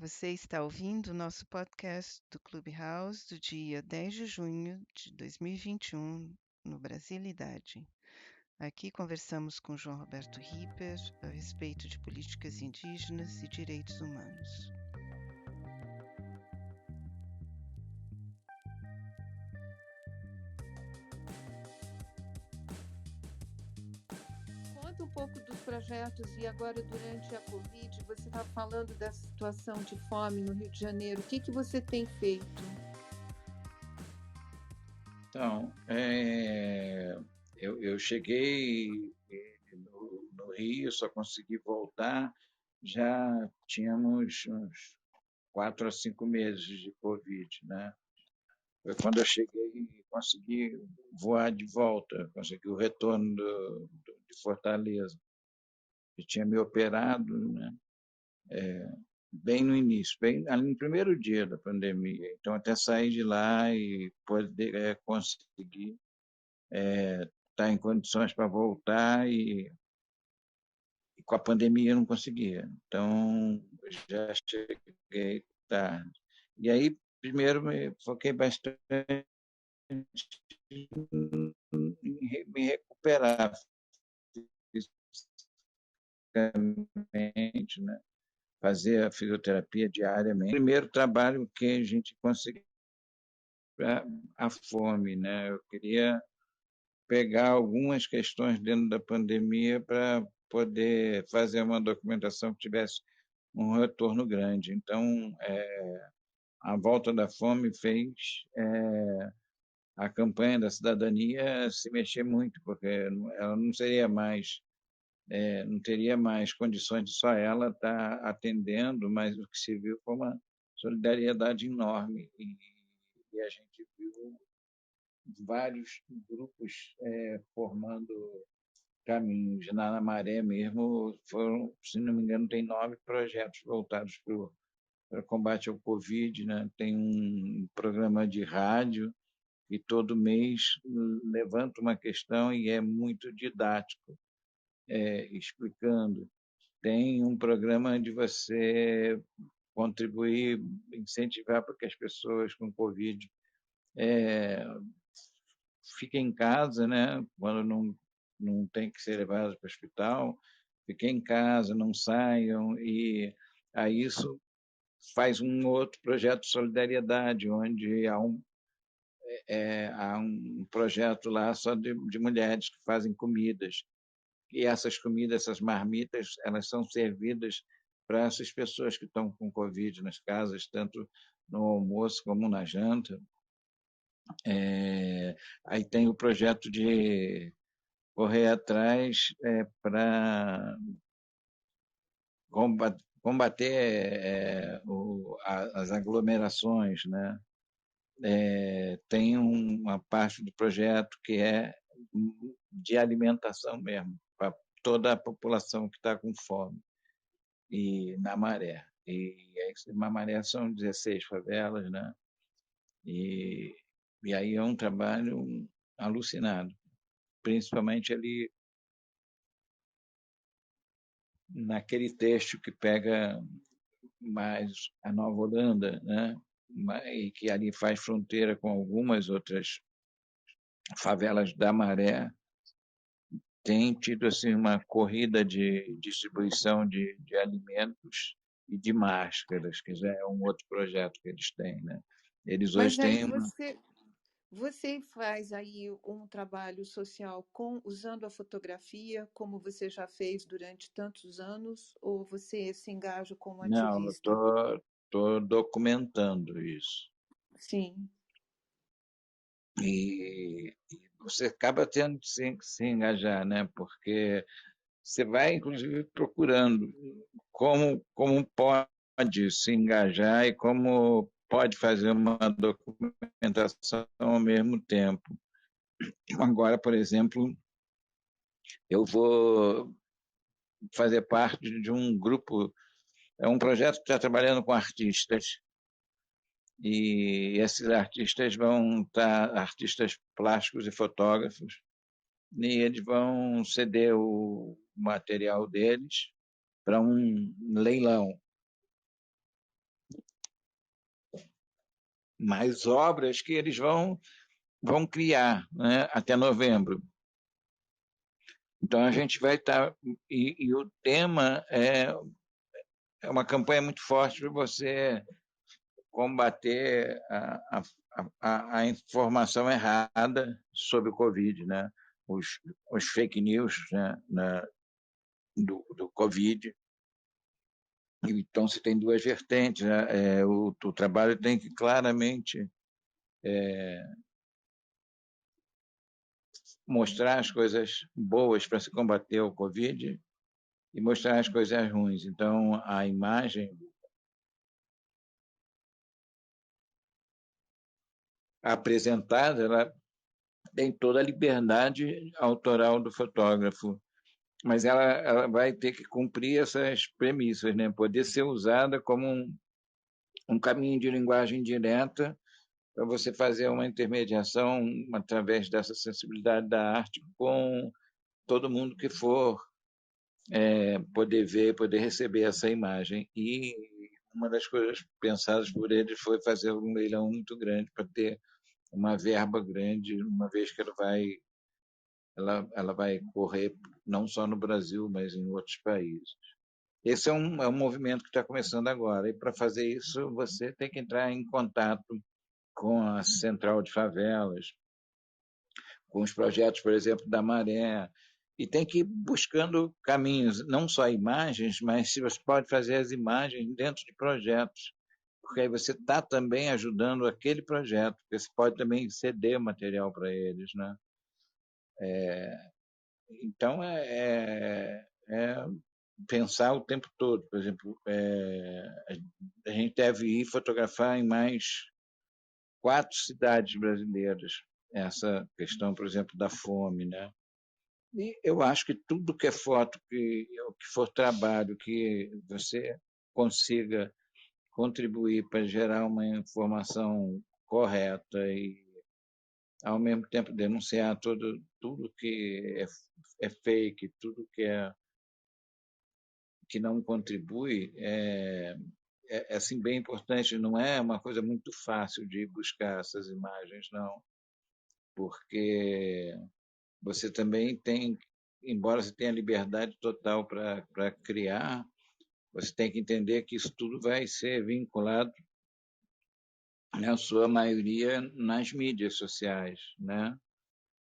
Você está ouvindo o nosso podcast do Clubhouse do dia 10 de junho de 2021, no Brasilidade. Aqui conversamos com João Roberto Ripper a respeito de políticas indígenas e direitos humanos. Conta um pouco dos projetos e agora durante a Covid, você está falando da situação de fome no Rio de Janeiro. O que você tem feito? Então, eu cheguei no Rio, só consegui voltar, já tínhamos uns 4 a 5 meses de Covid, né? Foi quando eu cheguei e consegui voar de volta, consegui o retorno de Fortaleza. Eu tinha me operado, né? Bem no início, bem ali no primeiro dia da pandemia. Então, até sair de lá e poder conseguir estar em condições para voltar e com a pandemia eu não conseguia. Então, já cheguei tarde. E aí, primeiro, me foquei bastante em me recuperar fisicamente, né? Fazer a fisioterapia diariamente. Primeiro trabalho que a gente conseguiu a fome, né? Eu queria pegar algumas questões dentro da pandemia para poder fazer uma documentação que tivesse um retorno grande. Então, a Volta da Fome fez a campanha da cidadania se mexer muito, porque ela não seria mais, não teria mais condições de só ela estar atendendo, mas o que se viu foi uma solidariedade enorme e a gente viu vários grupos formando caminhos. Na Maré mesmo, foram, se não me engano, tem 9 projetos voltados para o combate ao Covid, né? Tem um programa de rádio e todo mês levanta uma questão e é muito didático, explicando. Tem um programa de você contribuir, incentivar para que as pessoas com Covid fiquem em casa, né? Quando não tem que ser levadas para o hospital, fiquem em casa, não saiam, e aí isso faz um outro projeto de solidariedade, onde há um projeto lá só de mulheres que fazem comidas, e essas comidas, essas marmitas, elas são servidas para essas pessoas que estão com Covid nas casas, tanto no almoço como na janta. Aí tem o projeto de correr atrás para combater as aglomerações, né? Tem uma parte do projeto que é de alimentação mesmo, para toda a população que está com fome, e na Maré. Na Maré são 16 favelas, né? E, e aí é um trabalho alucinado, principalmente ali naquele trecho que pega mais a Nova Holanda, né? E que ali faz fronteira com algumas outras favelas da Maré, tem tido assim uma corrida de distribuição de alimentos e de máscaras, que já é um outro projeto que eles têm, né? Eles Mas hoje aí têm uma... você faz aí um trabalho social usando a fotografia, como você já fez durante tantos anos, ou você se engaja como Não, eu ativista? tô documentando isso. Sim. E você acaba tendo que se engajar, né? Porque você vai, inclusive, procurando como pode se engajar e como pode fazer uma documentação ao mesmo tempo. Agora, por exemplo, eu vou fazer parte de um grupo, é um projeto que está trabalhando com artistas, e esses artistas vão estar, artistas plásticos e fotógrafos, e eles vão ceder o material deles para um leilão. mais obras que eles vão criar, né, até novembro. Então a gente vai estar e o tema é uma campanha muito forte para você combater a informação errada sobre o Covid, né? Os fake news, né? Do Covid. Então, se tem duas vertentes, né? O trabalho tem que claramente mostrar as coisas boas para se combater o Covid e mostrar as coisas ruins. Então, a imagem apresentada, ela tem toda a liberdade autoral do fotógrafo, mas ela vai ter que cumprir essas premissas, né? Poder ser usada como um caminho de linguagem direta para você fazer uma intermediação através dessa sensibilidade da arte com todo mundo que for poder ver, poder receber essa imagem. E uma das coisas pensadas por eles foi fazer um leilão muito grande para ter uma verba grande, uma vez que ela vai correr não só no Brasil, mas em outros países. Esse é um movimento que está começando agora. E para fazer isso, você tem que entrar em contato com a Central de Favelas, com os projetos, por exemplo, da Maré, e tem que ir buscando caminhos, não só imagens, mas se você pode fazer as imagens dentro de projetos, porque aí você está também ajudando aquele projeto, porque você pode também ceder material para eles, né? Então é pensar o tempo todo, por exemplo, a gente deve ir fotografar em mais 4 cidades brasileiras essa questão, por exemplo, da fome, né? E eu acho que tudo que é foto, que for trabalho, que você consiga contribuir para gerar uma informação correta e, ao mesmo tempo, denunciar tudo que é fake, tudo que não contribui, assim, bem importante. Não é uma coisa muito fácil de buscar essas imagens, não, porque você também tem, embora você tenha liberdade total para criar, você tem que entender que isso tudo vai ser vinculado, na sua maioria, nas mídias sociais, né?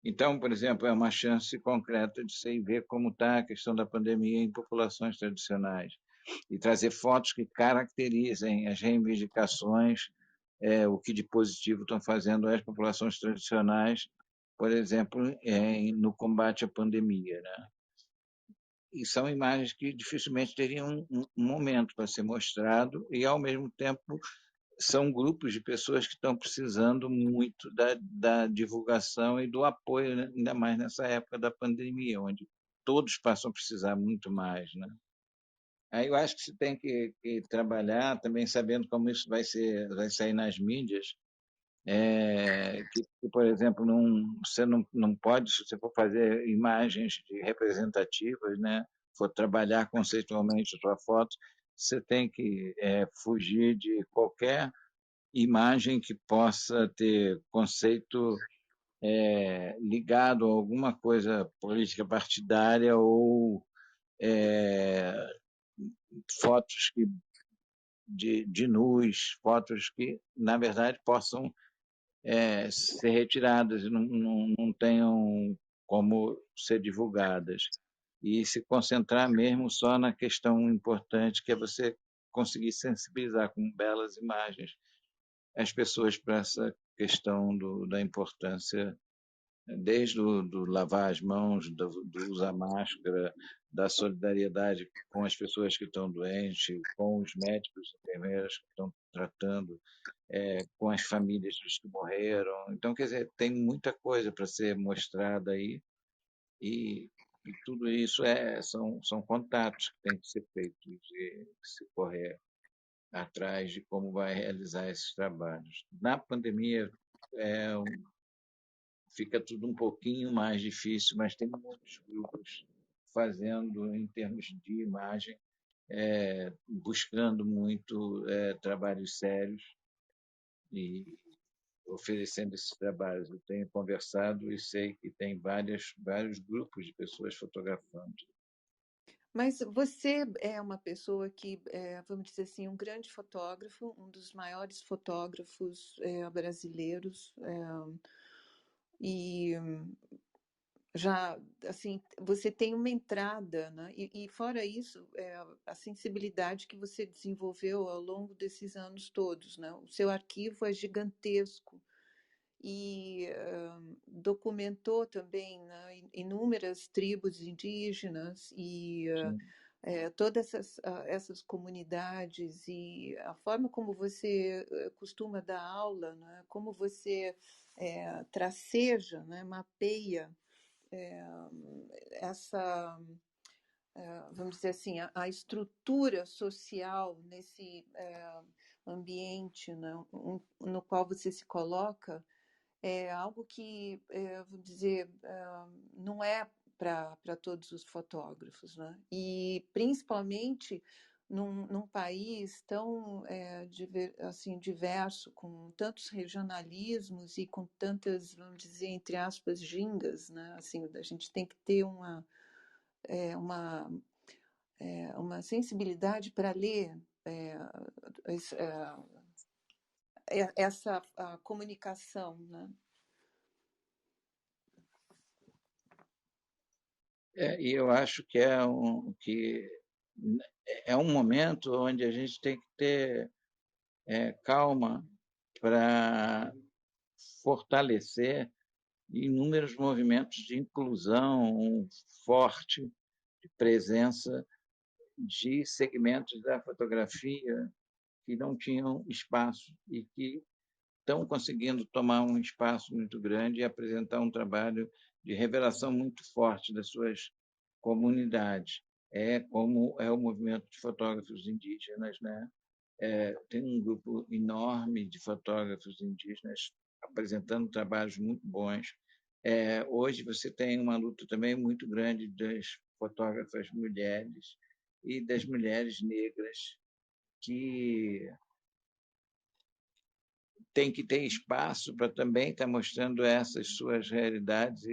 Então, por exemplo, é uma chance concreta de você ver como está a questão da pandemia em populações tradicionais e trazer fotos que caracterizem as reivindicações, o que de positivo estão fazendo as populações tradicionais, por exemplo, no combate à pandemia, né? E são imagens que dificilmente teriam um momento para ser mostrado e, ao mesmo tempo, são grupos de pessoas que estão precisando muito da divulgação e do apoio, né? Ainda mais nessa época da pandemia, onde todos passam a precisar muito mais, né? Aí eu acho que você tem que trabalhar também sabendo como isso vai sair nas mídias, por exemplo, você não pode, se você for fazer imagens representativas, né, for trabalhar conceitualmente a sua foto, você tem que fugir de qualquer imagem que possa ter conceito ligado a alguma coisa política partidária ou é, fotos de nus, fotos que, na verdade, possam ser retiradas e não tenham como ser divulgadas. E se concentrar mesmo só na questão importante, que é você conseguir sensibilizar com belas imagens as pessoas para essa questão da importância, desde do lavar as mãos, do usar máscara, da solidariedade com as pessoas que estão doentes, com os médicos, enfermeiras que estão tratando, com as famílias dos que morreram. Então, quer dizer, tem muita coisa para ser mostrada aí e, e tudo isso são contatos que têm que ser feitos e se correr atrás de como vai realizar esses trabalhos. Na pandemia, é, fica tudo um pouquinho mais difícil, mas tem muitos grupos fazendo em termos de imagem, buscando muito trabalhos sérios e oferecendo esses trabalhos. Eu tenho conversado e sei que tem vários grupos de pessoas fotografando. Mas você é uma pessoa que, vamos dizer assim, um grande fotógrafo, um dos maiores fotógrafos brasileiros, e já, assim, você tem uma entrada, né? E fora isso, a sensibilidade que você desenvolveu ao longo desses anos todos, né? O seu arquivo é gigantesco e documentou também, né, inúmeras tribos indígenas e todas essas comunidades e a forma como você costuma dar aula, né, como você traceja, né, mapeia essa, vamos dizer assim, a estrutura social nesse ambiente, né, no qual você se coloca, é algo que, vou dizer, não é para todos os fotógrafos, né? E principalmente num país tão assim, diverso, com tantos regionalismos e com tantas, vamos dizer, entre aspas, gingas, né? Assim, a gente tem que ter é, uma, uma sensibilidade para ler essa a comunicação, né? E eu acho que é um momento onde a gente tem que ter calma para fortalecer inúmeros movimentos de inclusão forte, de presença de segmentos da fotografia que não tinham espaço e que estão conseguindo tomar um espaço muito grande e apresentar um trabalho de revelação muito forte das suas comunidades. É como é o movimento de fotógrafos indígenas, né? Tem um grupo enorme de fotógrafos indígenas apresentando trabalhos muito bons. Hoje você tem uma luta também muito grande das fotógrafas mulheres e das mulheres negras que tem que ter espaço para também estar mostrando essas suas realidades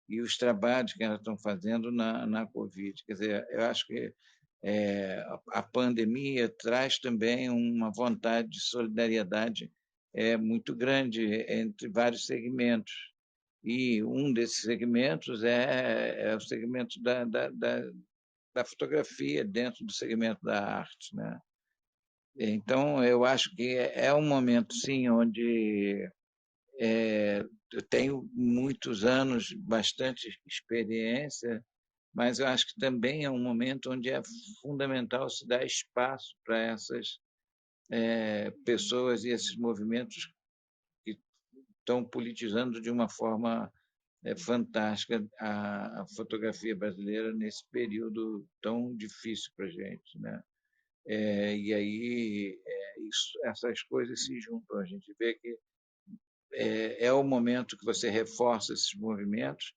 e os trabalhos que elas estão fazendo na Covid. Quer dizer, eu acho que a pandemia traz também uma vontade de solidariedade muito grande entre vários segmentos. E um desses segmentos é o segmento da fotografia dentro do segmento da arte, né? Então, eu acho que é um momento, sim, onde eu tenho muitos anos, bastante experiência, mas eu acho que também é um momento onde é fundamental se dar espaço para essas pessoas e esses movimentos que estão politizando de uma forma fantástica a fotografia brasileira nesse período tão difícil para a gente, né? E aí essas coisas se juntam. A gente vê que é o momento que você reforça esses movimentos,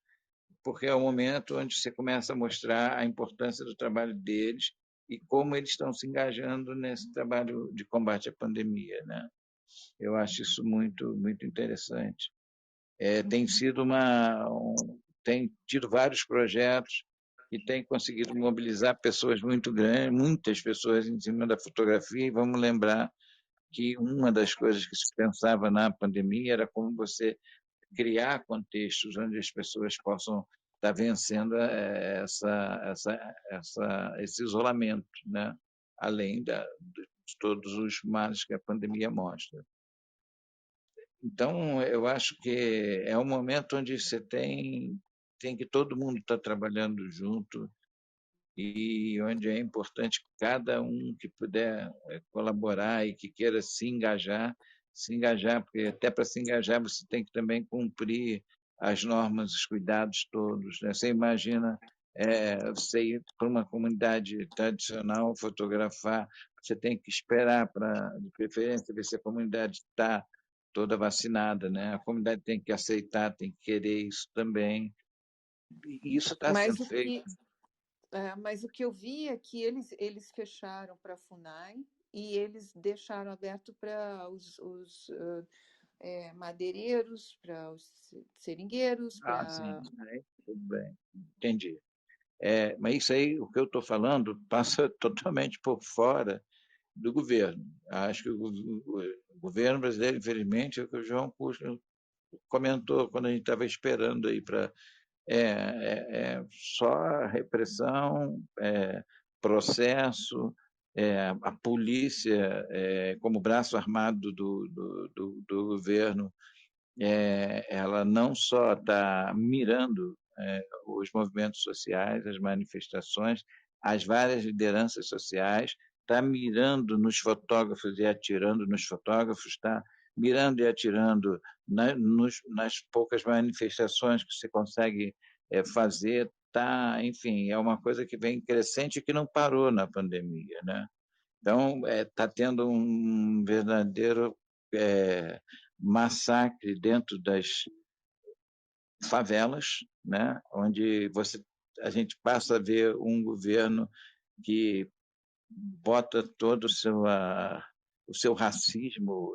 porque é o momento onde você começa a mostrar a importância do trabalho deles e como eles estão se engajando nesse trabalho de combate à pandemia, né? Eu acho isso muito interessante. Tem sido tem tido vários projetos que têm conseguido mobilizar pessoas muito grandes, muitas pessoas em cima da fotografia, e vamos lembrar que uma das coisas que se pensava na pandemia era como você criar contextos onde as pessoas possam estar vencendo esse isolamento, né? Além de todos os males que a pandemia mostra. Então, eu acho que é um momento onde você tem que todo mundo estar trabalhando junto e onde é importante que cada um que puder colaborar e que queira se engajar, porque até para se engajar você tem que também cumprir as normas, os cuidados todos, né? Você imagina você ir para uma comunidade tradicional fotografar, você tem que esperar para, de preferência, ver se a comunidade está toda vacinada, né? A comunidade tem que aceitar, tem que querer isso também. E isso está Mas sendo o feito. que mas o que eu vi é que eles fecharam para a FUNAI, e eles deixaram aberto para os madeireiros, para os seringueiros, Sim, para... tudo bem, entendi. Mas isso aí, o que eu estou falando, passa totalmente por fora do governo. Acho que o governo brasileiro, infelizmente, é o que o João Custo comentou quando a gente estava esperando aí para só repressão, processo, a polícia como braço armado do governo, ela não só está mirando os movimentos sociais, as manifestações, as várias lideranças sociais, está mirando nos fotógrafos e atirando nos fotógrafos, está mirando e atirando nas poucas manifestações que se consegue fazer, tá, enfim, é uma coisa que vem crescente e que não parou na pandemia, né? Então, está tendo um verdadeiro massacre dentro das favelas, né? Onde a gente passa a ver um governo que bota todo o seu racismo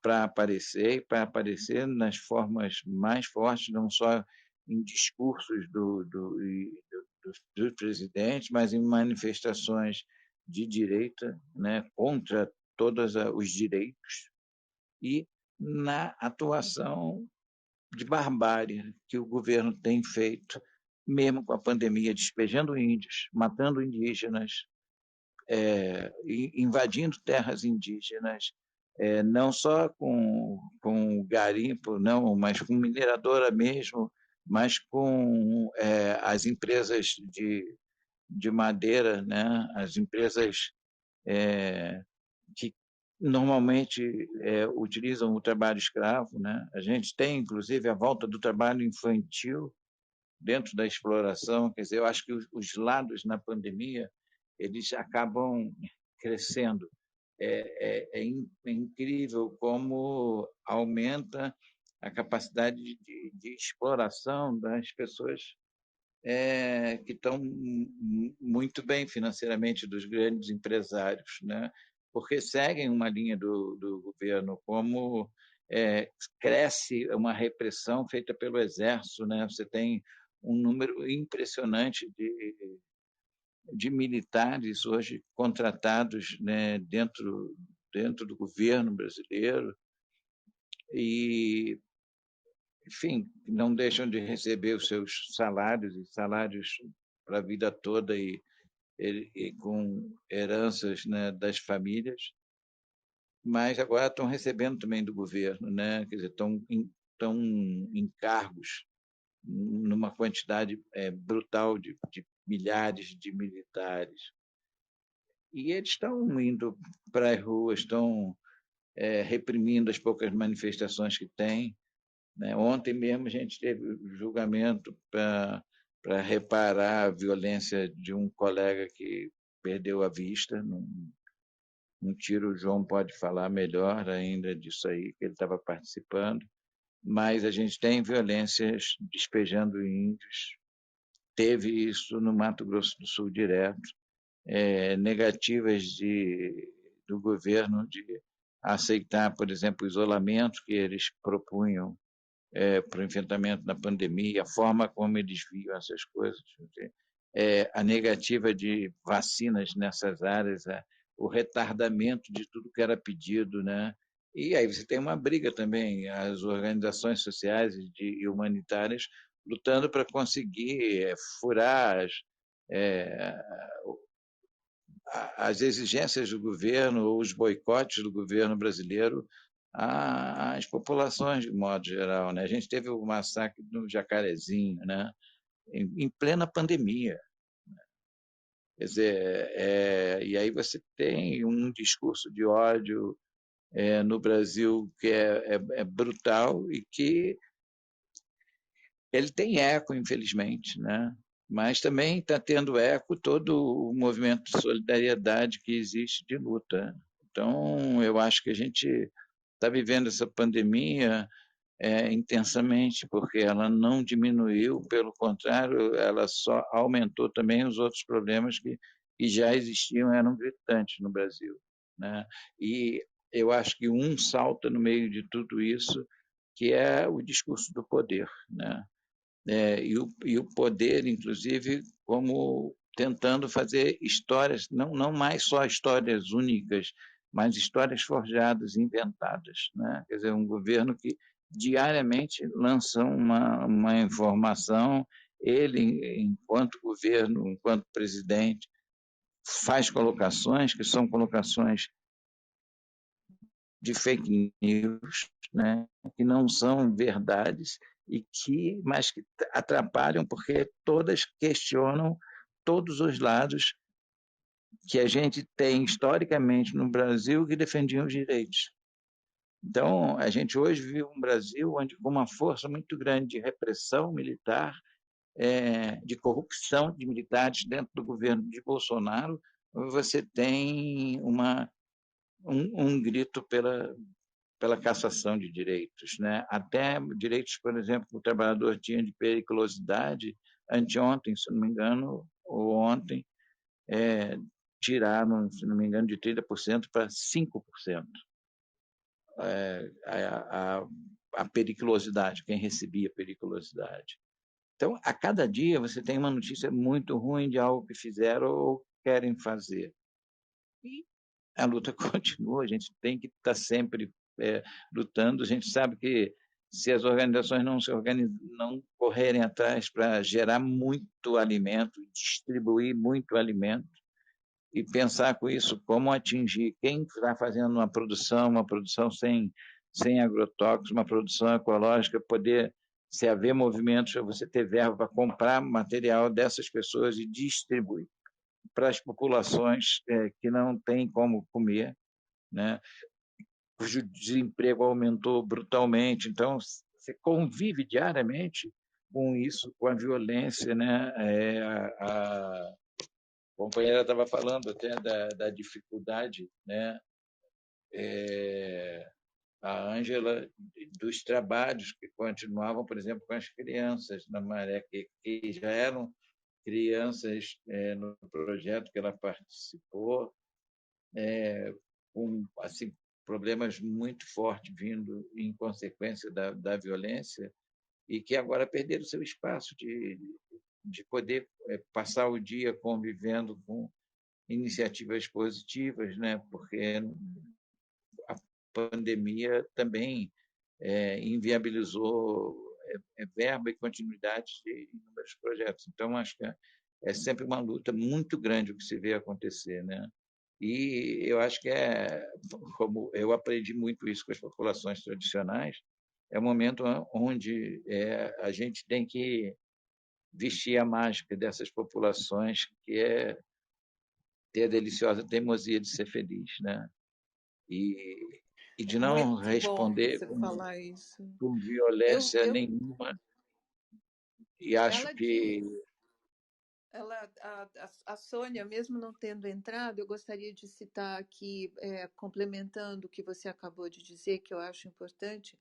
para aparecer nas formas mais fortes, não só em discursos dos presidentes, mas em manifestações de direita, né, contra todos os direitos, e na atuação de barbárie que o governo tem feito, mesmo com a pandemia, despejando índios, matando indígenas, invadindo terras indígenas, não só com garimpo, não, mas com mineradora mesmo, mas com as empresas de madeira, né? As empresas que normalmente utilizam o trabalho escravo, né? A gente tem, inclusive, a volta do trabalho infantil dentro da exploração. Quer dizer, eu acho que os lados na pandemia eles acabam crescendo. É incrível como aumenta a capacidade de exploração das pessoas que estão muito bem financeiramente, dos grandes empresários, né? Porque seguem uma linha do governo, como cresce uma repressão feita pelo exército, né? Você tem um número impressionante de militares hoje contratados, né, dentro do governo brasileiro e, enfim, não deixam de receber os seus salários e salários para a vida toda e com heranças, né, das famílias, mas agora estão recebendo também do governo, né? Quer dizer, estão em cargos numa quantidade brutal de milhares de militares. E eles estão indo para as ruas, estão reprimindo as poucas manifestações que tem, né? Ontem mesmo a gente teve julgamento para reparar a violência de um colega que perdeu a vista num tiro. O João pode falar melhor ainda disso aí, que ele estava participando, mas a gente tem violências despejando índios, teve isso no Mato Grosso do Sul direto, negativas do governo de aceitar, por exemplo, o isolamento que eles propunham para o enfrentamento da pandemia, a forma como eles viam essas coisas, a negativa de vacinas nessas áreas, o retardamento de tudo que era pedido, né? E aí você tem uma briga também, as organizações sociais e humanitárias lutando para conseguir furar as exigências do governo ou os boicotes do governo brasileiro às populações de modo geral, né? A gente teve o massacre no Jacarezinho, né? Em plena pandemia. Quer dizer, e aí você tem um discurso de ódio no Brasil que é brutal e que ele tem eco, infelizmente, né? Mas também está tendo eco todo o movimento de solidariedade que existe de luta. Então, eu acho que a gente está vivendo essa pandemia intensamente, porque ela não diminuiu, pelo contrário, ela só aumentou também os outros problemas que que já existiam eram gritantes no Brasil, né? E eu acho que um salta no meio de tudo isso, que é o discurso do poder, né? E o poder, inclusive, como tentando fazer histórias, não mais só histórias únicas, mas histórias forjadas, inventadas, né? Quer dizer, um governo que diariamente lança uma informação, ele, enquanto governo, enquanto presidente, faz colocações que são colocações de fake news, né, que não são verdades mas que atrapalham porque todas questionam todos os lados que a gente tem historicamente no Brasil que defendiam os direitos. Então, a gente hoje vive um Brasil onde, com uma força muito grande de repressão militar, de corrupção de militares dentro do governo de Bolsonaro, você tem um grito pela cassação de direitos, né? Até direitos, por exemplo, que o trabalhador tinha de periculosidade, anteontem, se não me engano, ou ontem, tiraram, se não me engano, de 30% para 5% a periculosidade, quem recebia periculosidade. Então, a cada dia você tem uma notícia muito ruim de algo que fizeram ou querem fazer. E a luta continua, a gente tem que estar sempre lutando. A gente sabe que se as organizações não correrem atrás para gerar muito alimento, distribuir muito alimento e pensar com isso como atingir quem está fazendo uma produção sem agrotóxicos, uma produção ecológica, poder, se haver movimentos, você ter verba para comprar material dessas pessoas e distribuir para as populações que não têm como comer, né? Cujo desemprego aumentou brutalmente. Então, você convive diariamente com isso, com a violência, né? A companheira estava falando até da dificuldade, né? A Ângela, dos trabalhos que continuavam, por exemplo, com as crianças na Maré, que já eram crianças no projeto que ela participou, com assim, problemas muito fortes vindo em consequência da violência e que agora perderam seu espaço de poder passar o dia convivendo com iniciativas positivas, né? Porque a pandemia também inviabilizou verba e continuidade de inúmeros projetos. Então, acho que é sempre uma luta muito grande o que se vê acontecer, né? E eu acho que como eu aprendi muito isso com as populações tradicionais, é um momento onde a gente tem que vestir a máscara dessas populações, que é ter a deliciosa teimosia de ser feliz, né? E, e de não Muito bom responder você falar isso. com Eu, violência eu, nenhuma. E acho ela que, diz, a Sônia, mesmo não tendo entrado, eu gostaria de citar aqui, complementando o que você acabou de dizer, que eu acho importante,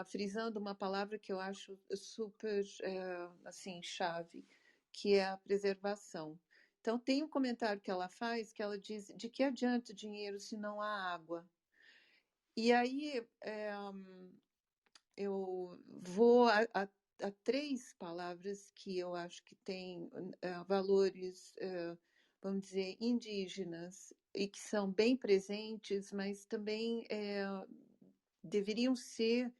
frisando uma palavra que eu acho super assim chave, que é a preservação. Então, tem um comentário que ela faz, que ela diz: de que adianta dinheiro se não há água? E aí eu vou a três palavras que eu acho que têm valores, vamos dizer, indígenas e que são bem presentes, mas também deveriam ser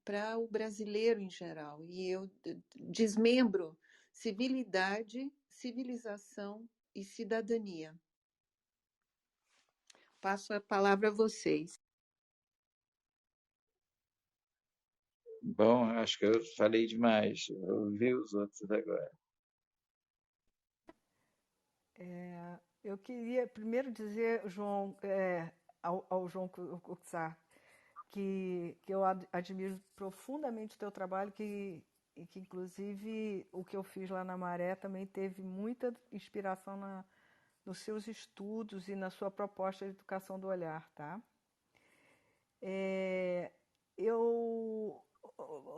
para o brasileiro em geral. E eu desmembro civilidade, civilização e cidadania. Passo a palavra a vocês. bom, acho que eu falei demais, eu ouvi os outros agora. Eu queria primeiro dizer, João, ao João Cuxar, que eu admiro profundamente o teu trabalho, e que inclusive o que eu fiz lá na Maré também teve muita inspiração nos seus estudos e na sua proposta de educação do olhar, tá? Eu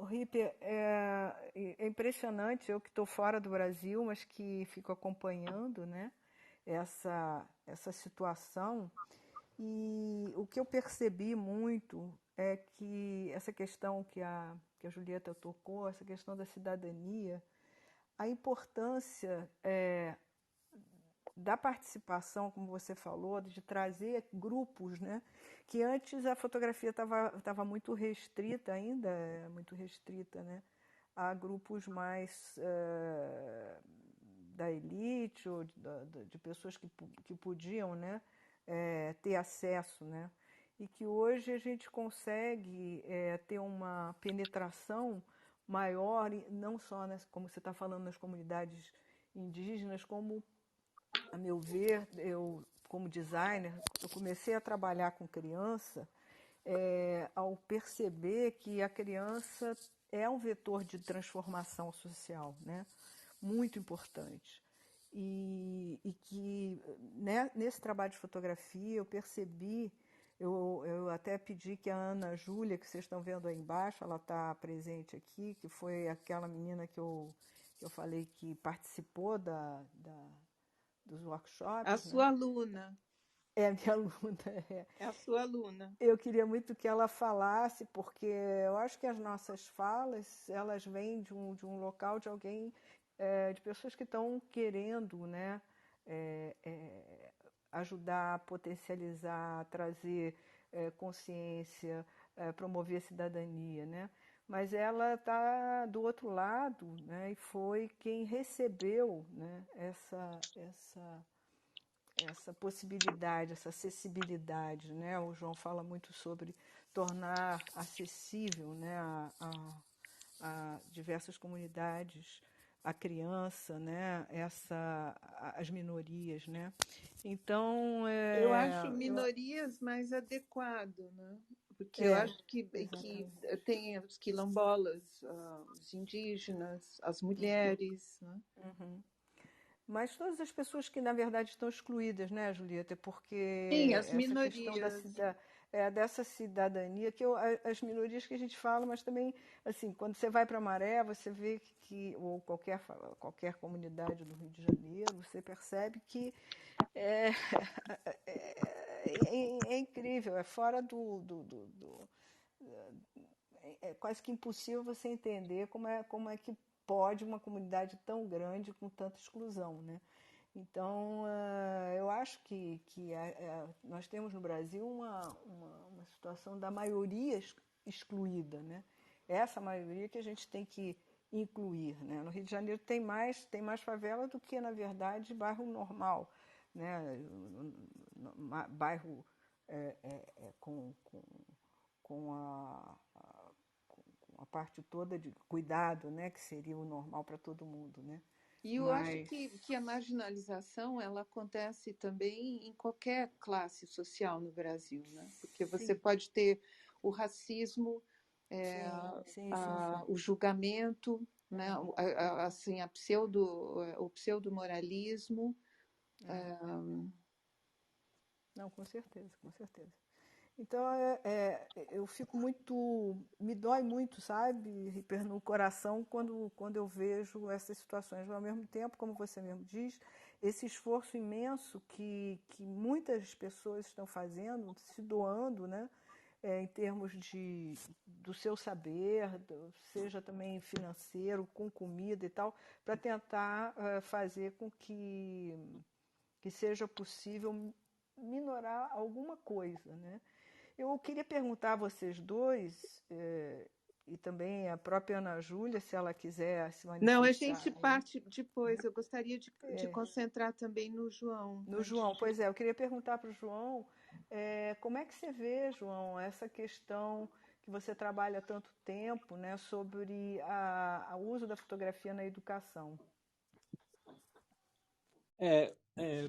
Ripper, é impressionante, eu que estou fora do Brasil, mas que fico acompanhando, né, essa situação. E o que eu percebi muito é que essa questão que a Julieta tocou, essa questão da cidadania, a importância da participação, como você falou, de trazer grupos, né? Que antes a fotografia estava muito restrita, ainda é muito restrita, né? A grupos mais da elite ou de pessoas que podiam, né? Ter acesso, né? E que hoje a gente consegue ter uma penetração maior, não só, como você está falando, nas comunidades indígenas, como, a meu ver, eu, como designer, eu comecei a trabalhar com criança ao perceber que a criança é um vetor de transformação social, né? Muito importante. E que, né, nesse trabalho de fotografia eu percebi, eu até pedi que a Ana Júlia, que vocês estão vendo aí embaixo, ela está presente aqui, que foi aquela menina que eu falei que participou dos A workshops, sua né? aluna. É a minha aluna. É a sua aluna. Eu queria muito que ela falasse, porque eu acho que as nossas falas, elas vêm de um local, de alguém, de pessoas que estão querendo, né, ajudar, potencializar, trazer consciência, promover a cidadania, né? Mas ela está do outro lado, né, e foi quem recebeu, né, essa possibilidade, essa acessibilidade, né? O João fala muito sobre tornar acessível, né, a diversas comunidades, a criança, né, as minorias, né? Então, Eu acho minorias mais adequado, né? Porque eu acho que tem os quilombolas, os indígenas, as mulheres, né? Uhum. Mas todas as pessoas que, na verdade, estão excluídas, né, Julieta? Sim, Porque as essa questão minorias. dessa cidadania, as minorias que a gente fala, mas também, assim, quando você vai para Maré, você vê ou qualquer comunidade do Rio de Janeiro, você percebe que é, é incrível, é fora é quase que impossível você entender como é que pode uma comunidade tão grande com tanta exclusão, né? Então, eu acho que nós temos no Brasil uma situação da maioria excluída, né? Essa maioria que a gente tem que incluir, né? No Rio de Janeiro tem mais favela do que, na verdade, bairro normal, né? Bairro com a parte toda de cuidado, né? Que seria o normal para todo mundo, né? E eu acho que a marginalização ela acontece também em qualquer classe social no Brasil, né? Porque você pode ter o racismo, o julgamento, né? Assim, o pseudo-moralismo. Não, com certeza, com certeza. Então, eu fico me dói muito, sabe, Ripper, no coração quando eu vejo essas situações. Ao mesmo tempo, como você mesmo diz, esse esforço imenso que muitas pessoas estão fazendo, se doando, né, em termos do seu saber, seja também financeiro, com comida e tal, para tentar fazer com que seja possível minorar alguma coisa, né? Eu queria perguntar a vocês dois, e também a própria Ana Júlia, se ela quiser se manifestar. Não, a gente parte depois. Eu gostaria de concentrar também no João. No João, pois é. Eu queria perguntar para o João, como é que você vê, João, essa questão que você trabalha há tanto tempo, né, sobre o uso da fotografia na educação?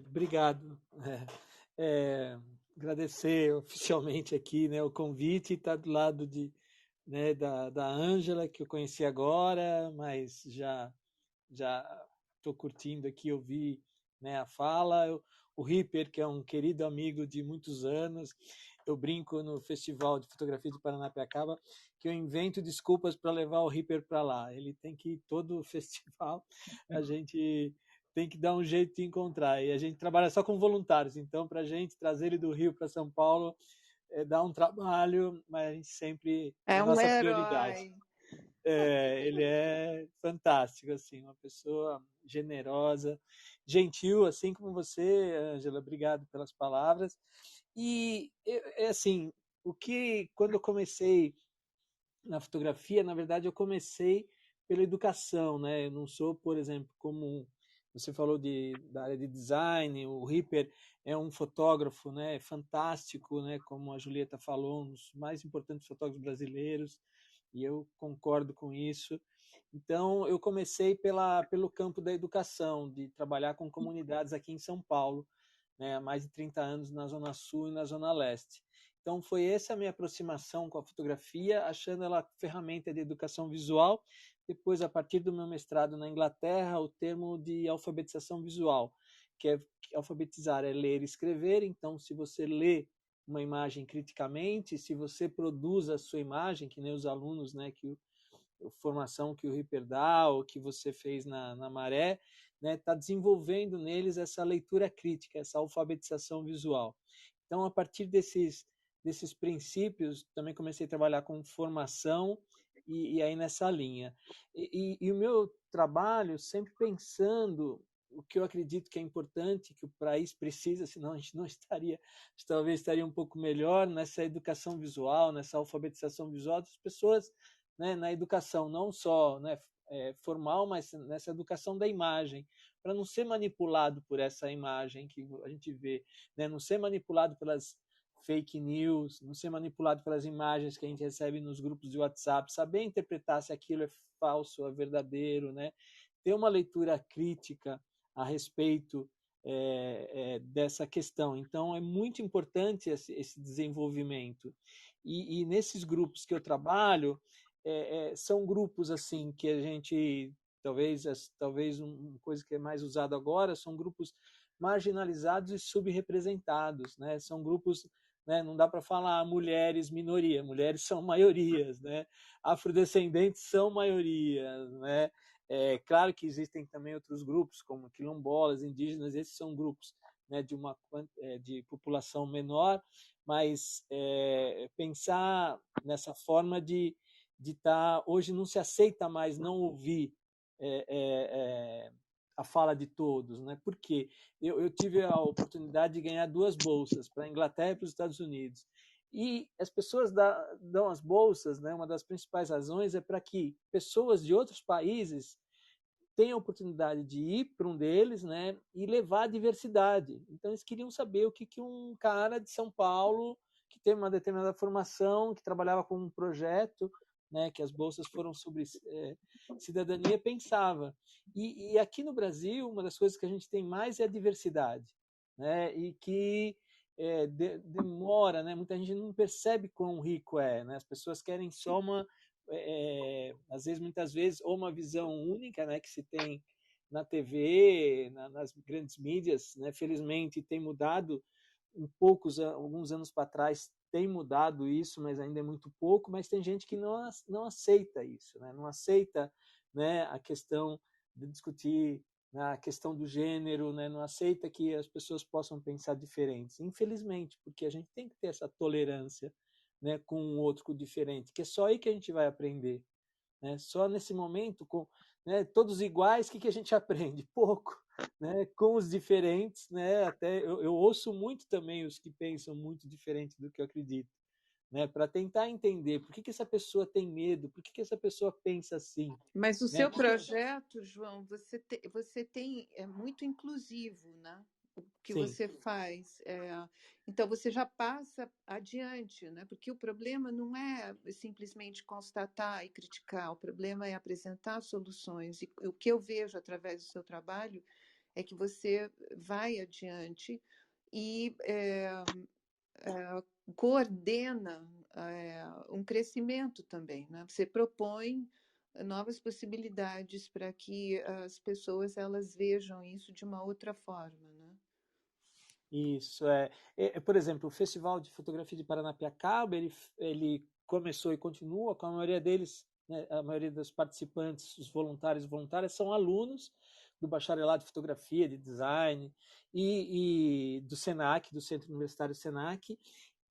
Obrigado. Agradecer oficialmente aqui, né, o convite, estar do lado né, da Ângela, que eu conheci agora, mas já estou curtindo aqui ouvir, né, a fala. O Ripper, que é um querido amigo de muitos anos, eu brinco no Festival de Fotografia de Paranapiacaba que eu invento desculpas para levar o Ripper para lá. Ele tem que ir todo festival, a gente tem que dar um jeito de encontrar. E a gente trabalha só com voluntários, então para a gente trazer ele do Rio para São Paulo dá um trabalho, mas a gente sempre é É a um nossa prioridade. herói. Ele é fantástico, assim, uma pessoa generosa, gentil, assim como você, Ângela. Obrigado pelas palavras. E é assim, quando eu comecei na fotografia, na verdade, eu comecei pela educação, né? Eu não sou, por exemplo, como você falou da área de design, o Ripper é um fotógrafo, né, fantástico, né, como a Julieta falou, um dos mais importantes fotógrafos brasileiros, e eu concordo com isso. Então, eu comecei pelo campo da educação, de trabalhar com comunidades aqui em São Paulo, né, há mais de 30 anos na Zona Sul e na Zona Leste. Então, foi essa a minha aproximação com a fotografia, achando ela ferramenta de educação visual. Depois, a partir do meu mestrado na Inglaterra, o termo de alfabetização visual, que é alfabetizar é ler e escrever. Então, se você lê uma imagem criticamente, se você produz a sua imagem, que nem os alunos, né, formação que o Ripper dá, ou que você fez na Maré, né, está desenvolvendo neles essa leitura crítica, essa alfabetização visual. Então, a partir desses princípios, também comecei a trabalhar com formação e aí nessa linha. E o meu trabalho sempre pensando o que eu acredito que é importante, que o país precisa, senão a gente não estaria, talvez estaria um pouco melhor nessa educação visual, nessa alfabetização visual das pessoas, né, na educação não só, né, formal, mas nessa educação da imagem, para não ser manipulado por essa imagem que a gente vê, né, não ser manipulado pelas fake news, não ser manipulado pelas imagens que a gente recebe nos grupos de WhatsApp, saber interpretar se aquilo é falso ou é verdadeiro, né? Ter uma leitura crítica a respeito dessa questão. Então, é muito importante esse desenvolvimento. E nesses grupos que eu trabalho, são grupos assim que a gente talvez uma coisa que é mais usado agora são grupos marginalizados e subrepresentados, né? São grupos, né? Não dá para falar mulheres minoria, mulheres são maiorias, né? Afrodescendentes são maiorias, né? É claro que existem também outros grupos como quilombolas, indígenas, esses são grupos, né, de população menor, mas pensar nessa forma de estar hoje não se aceita mais não ouvir a fala de todos, né? Porque eu tive a oportunidade de ganhar 2 bolsas para a Inglaterra e para os Estados Unidos. E as pessoas dão as bolsas, né? Uma das principais razões é para que pessoas de outros países tenham a oportunidade de ir para um deles, né? E levar a diversidade. Então eles queriam saber o que um cara de São Paulo que teve uma determinada formação, que trabalhava com um projeto, né, que as bolsas foram sobre cidadania, pensava. E aqui no Brasil, uma das coisas que a gente tem mais é a diversidade, né, e que demora, né, muita gente não percebe quão rico é, né, as pessoas querem só às vezes, muitas vezes, ou uma visão única, né, que se tem na TV, nas grandes mídias, né, felizmente tem mudado alguns anos para trás tem mudado isso, mas ainda é muito pouco, mas tem gente que não aceita isso, né? Não aceita, né, a questão de discutir, né, a questão do gênero, né? Não aceita que as pessoas possam pensar diferentes, infelizmente, porque a gente tem que ter essa tolerância, né, com um outro diferente, que é só aí que a gente vai aprender, né? Só nesse momento, né, todos iguais, o que a gente aprende? Pouco, né? Com os diferentes, né? Até eu ouço muito também os que pensam muito diferente do que eu acredito, né? Para tentar entender por que essa pessoa tem medo, por que essa pessoa pensa assim, Mas o né? seu projeto, João, você tem é muito inclusivo, né? O que Sim, você faz. Então você já passa adiante, né? Porque o problema não é simplesmente constatar e criticar, o problema é apresentar soluções. E o que eu vejo através do seu trabalho é que você vai adiante e coordena um crescimento também, né? Você propõe novas possibilidades para que as pessoas elas vejam isso de uma outra forma, né? Isso, por exemplo, o Festival de Fotografia de Paranapiacaba, ele começou e continua com a maioria deles, né, a maioria dos participantes, os voluntários e voluntárias, são alunos do bacharelado de fotografia, de design, e do SENAC, do Centro Universitário SENAC,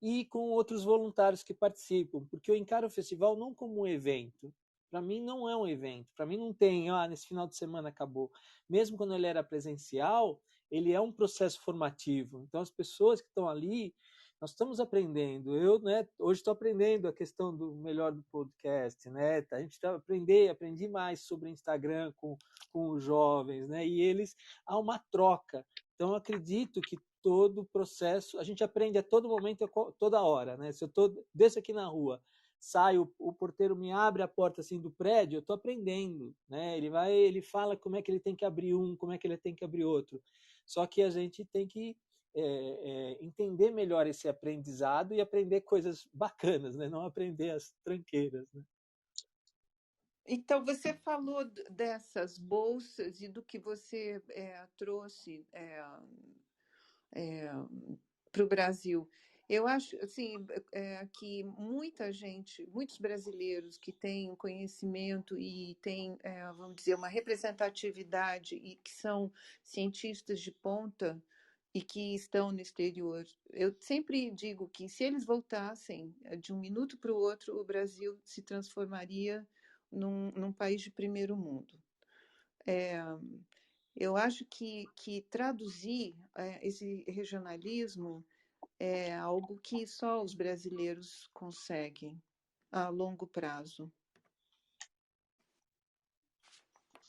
e com outros voluntários que participam, porque eu encaro o festival não como um evento. Para mim não é um evento, para mim não tem, nesse final de semana acabou. Mesmo quando ele era presencial, ele é um processo formativo. Então as pessoas que estão ali, nós estamos aprendendo. Eu, né, hoje estou aprendendo a questão do melhor do podcast, né? A gente aprendi mais sobre Instagram com os jovens, né? E eles há uma troca. Então eu acredito que todo o processo, a gente aprende a todo momento, toda hora, né? Se eu desço aqui na rua, saio, o porteiro me abre a porta assim do prédio, eu estou aprendendo, né? Ele fala como é que ele tem que abrir como é que ele tem que abrir outro. Só que a gente tem que entender melhor esse aprendizado e aprender coisas bacanas, né? Não aprender as tranqueiras, né? Então, você falou dessas bolsas e do que você trouxe para o Brasil. Eu acho assim, que muita gente, muitos brasileiros que têm conhecimento e têm, vamos dizer, uma representatividade e que são cientistas de ponta e que estão no exterior. Eu sempre digo que se eles voltassem de um minuto para o outro, o Brasil se transformaria num país de primeiro mundo. Eu acho que traduzir esse regionalismo é algo que só os brasileiros conseguem a longo prazo.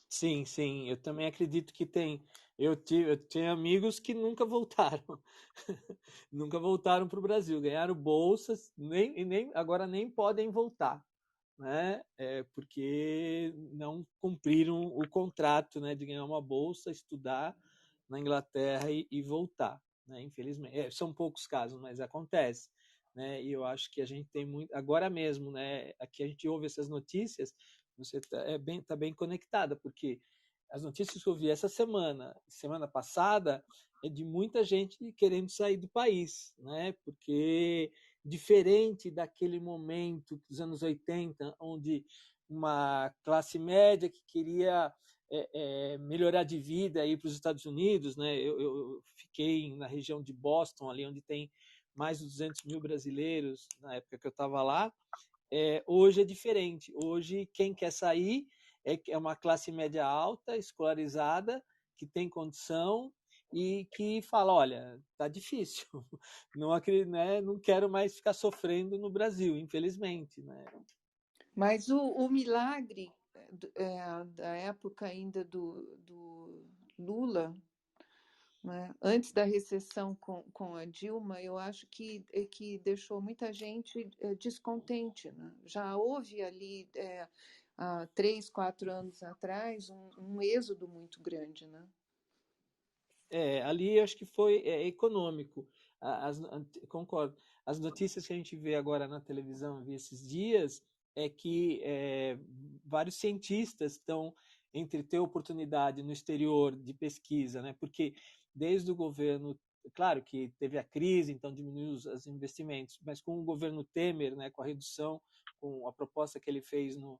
Sim, sim, eu também acredito que tem. Eu tenho amigos que nunca voltaram, nunca voltaram para o Brasil, ganharam bolsas, agora nem podem voltar, né? Porque não cumpriram o contrato, né, de ganhar uma bolsa, estudar na Inglaterra e voltar, né? Infelizmente, são poucos casos, mas acontece, né? E eu acho que a gente tem muito, agora mesmo, né? Aqui a gente ouve essas notícias, você tá bem conectada, porque as notícias que eu vi essa semana passada, é de muita gente querendo sair do país, né? Porque diferente daquele momento dos anos 80, onde uma classe média que queria melhorar de vida ir para os Estados Unidos, né? Eu fiquei na região de Boston, ali onde tem mais de 200 mil brasileiros na época que eu estava lá. Hoje é diferente. Hoje quem quer sair é uma classe média alta, escolarizada, que tem condição e que fala, olha, tá difícil, não quero mais ficar sofrendo no Brasil, infelizmente, né? Mas o milagre da época ainda do Lula, né, antes da recessão com a Dilma, eu acho que deixou muita gente descontente, né? Já houve ali, há 3, 4 anos atrás, um êxodo muito grande, né? Ali eu acho que foi econômico. Concordo. As notícias que a gente vê agora na televisão, vi esses dias, é que vários cientistas estão entre ter oportunidade no exterior de pesquisa, né? Porque desde o governo, claro que teve a crise, então diminuiu os investimentos, mas com o governo Temer, né, com a redução, com a proposta que ele fez no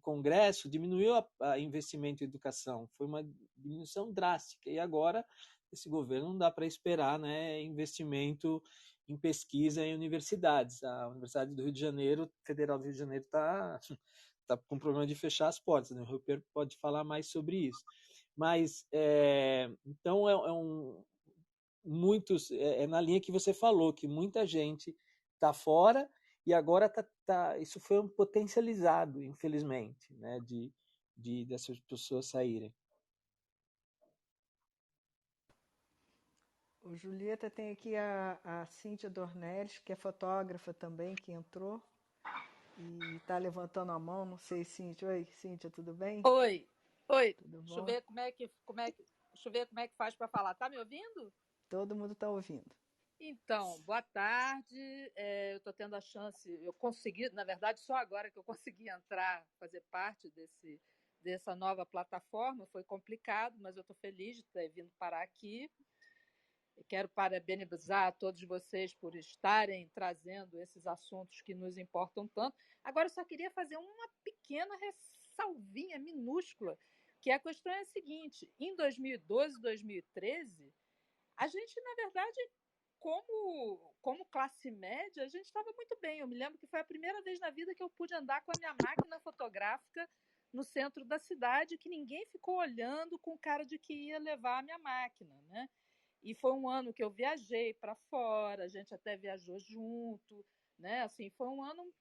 Congresso, diminuiu a investimento em educação. Foi uma diminuição drástica. E agora, esse governo não dá para esperar, né, investimento em pesquisa em universidades. A Universidade do Rio de Janeiro, Federal do Rio de Janeiro, está com problema de fechar as portas. Né? O Rupert pode falar mais sobre isso. Mas, então, é na linha que você falou, que muita gente está fora e agora isso foi um potencializado, infelizmente, né, dessas pessoas saírem. O Julieta tem aqui a Cíntia Dornelles, que é fotógrafa também, que entrou e está levantando a mão. Não sei, Cíntia. Oi, Cíntia, tudo bem? Oi. Tudo Deixa eu bom? ver deixa eu ver como é que faz para falar. Tá me ouvindo? Todo mundo está ouvindo. Então, boa tarde. Eu estou tendo a chance, eu consegui, na verdade, só agora que eu consegui entrar, fazer parte dessa nova plataforma. Foi complicado, mas eu estou feliz de ter vindo parar aqui. Quero parabenizar a todos vocês por estarem trazendo esses assuntos que nos importam tanto. Agora, eu só queria fazer uma pequena ressalvinha minúscula, que a questão é a seguinte: em 2012, 2013, a gente, na verdade, como classe média, a gente estava muito bem. Eu me lembro que foi a primeira vez na vida que eu pude andar com a minha máquina fotográfica no centro da cidade, que ninguém ficou olhando com cara de que ia levar a minha máquina, né? E foi um ano que eu viajei para fora, a gente até viajou junto, né? Assim, foi um ano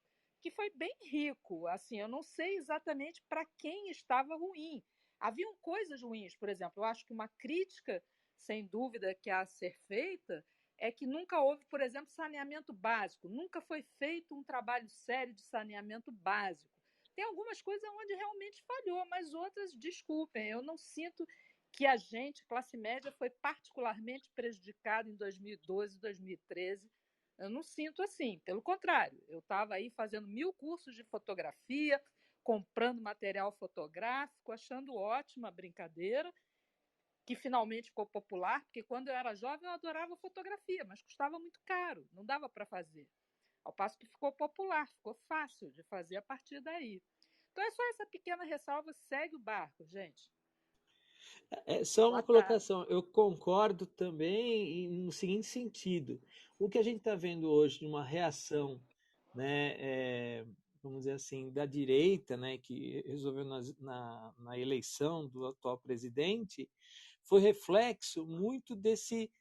que foi bem rico. Assim, eu não sei exatamente para quem estava ruim. Haviam coisas ruins, por exemplo, eu acho que uma crítica, sem dúvida, que há a ser feita é que nunca houve, por exemplo, saneamento básico, nunca foi feito um trabalho sério de saneamento básico. Tem algumas coisas onde realmente falhou, mas outras, desculpem, eu não sinto que a gente, classe média, foi particularmente prejudicado em 2012, 2013. Eu não sinto assim, pelo contrário, eu estava aí fazendo 1000 cursos de fotografia, comprando material fotográfico, achando ótima a brincadeira, que finalmente ficou popular, porque quando eu era jovem eu adorava fotografia, mas custava muito caro, não dava para fazer. Ao passo que ficou popular, ficou fácil de fazer a partir daí. Então é só essa pequena ressalva, segue o barco, gente. Só Boa uma tarde. colocação, eu concordo também no seguinte sentido: o que a gente está vendo hoje de uma reação, né, vamos dizer assim, da direita, né, que resolveu na eleição do atual presidente, foi reflexo muito desse,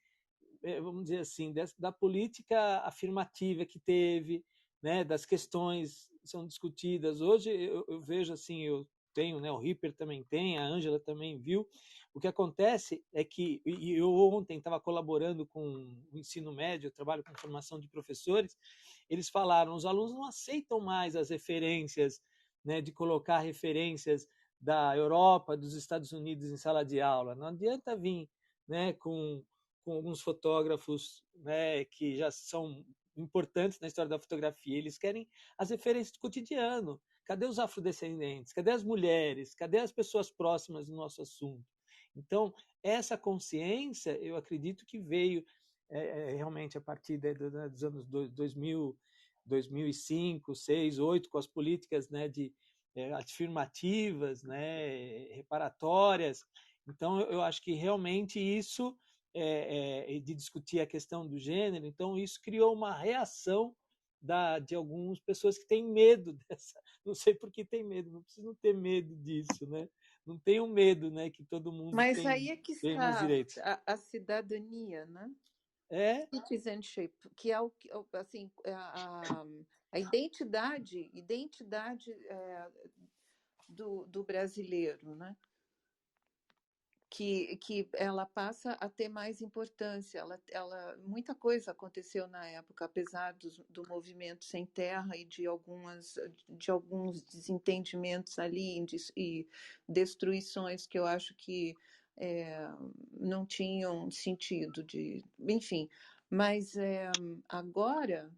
vamos dizer assim, da política afirmativa que teve, né, das questões que são discutidas. Hoje eu vejo assim, eu tenho, né, o Ripper também tem, a Ângela também viu. O que acontece é que, e eu ontem estava colaborando com o ensino médio, eu trabalho com formação de professores, eles falaram, os alunos não aceitam mais as referências, né, de colocar referências da Europa, dos Estados Unidos em sala de aula. Não adianta vir, né, com alguns fotógrafos, né, que já são importantes na história da fotografia. Eles querem as referências do cotidiano. Cadê os afrodescendentes? Cadê as mulheres? Cadê as pessoas próximas do nosso assunto? Então, essa consciência, eu acredito que veio realmente a partir dos anos 2000, 2005, 6, 8, com as políticas, né, de afirmativas, né, reparatórias. Então, eu acho que realmente isso, de discutir a questão do gênero, então isso criou uma reação de algumas pessoas que têm medo dessa. Não sei por que tem medo, não precisam ter medo disso, né? Não tenham medo, né? Que todo mundo Mas aí tem é que mesmos está direitos. a cidadania, né? É, Citizenship, que é o que assim a identidade do brasileiro, né? Que ela passa a ter mais importância. Muita coisa aconteceu na época, apesar do movimento sem terra e de alguns desentendimentos ali e destruições que eu acho que não tinham sentido enfim. Mas agora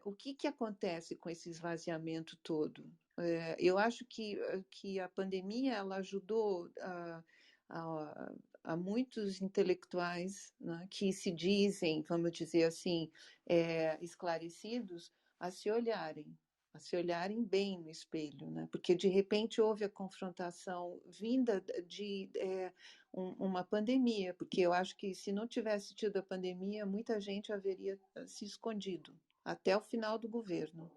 o que acontece com esse esvaziamento todo? Eu acho que a pandemia ela ajudou a muitos intelectuais, né, que se dizem, vamos dizer assim, esclarecidos, a se olharem bem no espelho, né? Porque de repente houve a confrontação vinda de uma pandemia, porque eu acho que se não tivesse tido a pandemia, muita gente haveria se escondido até o final do governo.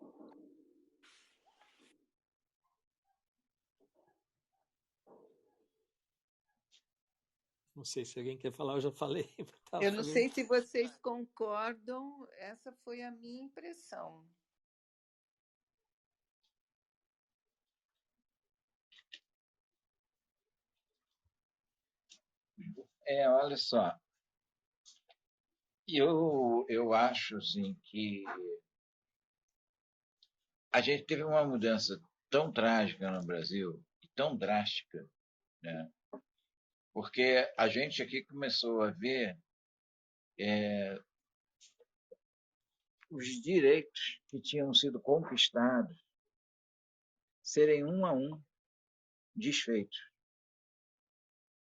não sei se alguém quer falar, eu já falei. Eu não sei se vocês concordam, essa foi a minha impressão. Olha só, eu acho assim, que a gente teve uma mudança tão trágica no Brasil, e tão drástica, né? Porque a gente aqui começou a ver os direitos que tinham sido conquistados serem um a um desfeitos,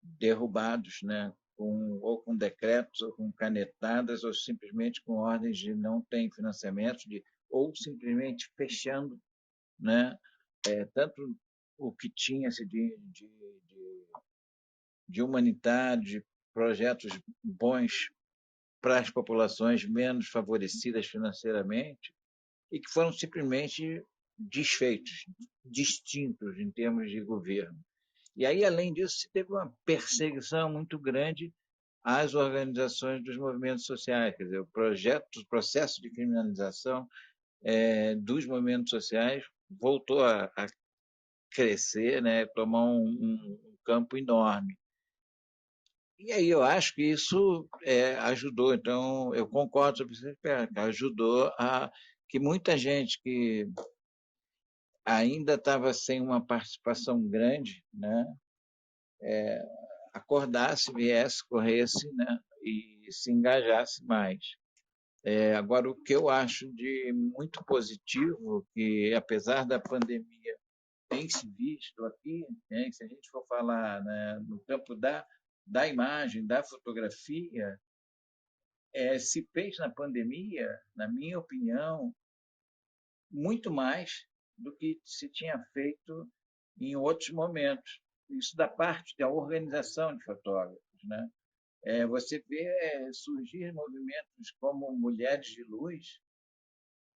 derrubados, né? ou com decretos, ou com canetadas, ou simplesmente com ordens de não ter financiamento, ou simplesmente fechando, né? Tanto o que tinha-se de humanitário, de projetos bons para as populações menos favorecidas financeiramente, e que foram simplesmente desfeitos, distintos em termos de governo. E aí, além disso, se teve uma perseguição muito grande às organizações dos movimentos sociais, quer dizer, o processo de criminalização dos movimentos sociais voltou a crescer, né, tomar um campo enorme. E aí eu acho que isso ajudou, então eu concordo sobre isso, ajudou a que muita gente que ainda estava sem uma participação grande, né, acordasse, viesse, corresse, né, e se engajasse mais. Agora, o que eu acho de muito positivo, que apesar da pandemia tem se visto aqui, né, se a gente for falar, né, no campo da imagem, da fotografia, se fez na pandemia, na minha opinião, muito mais do que se tinha feito em outros momentos. Isso da parte da organização de fotógrafos, né? Você vê surgir movimentos como Mulheres de Luz,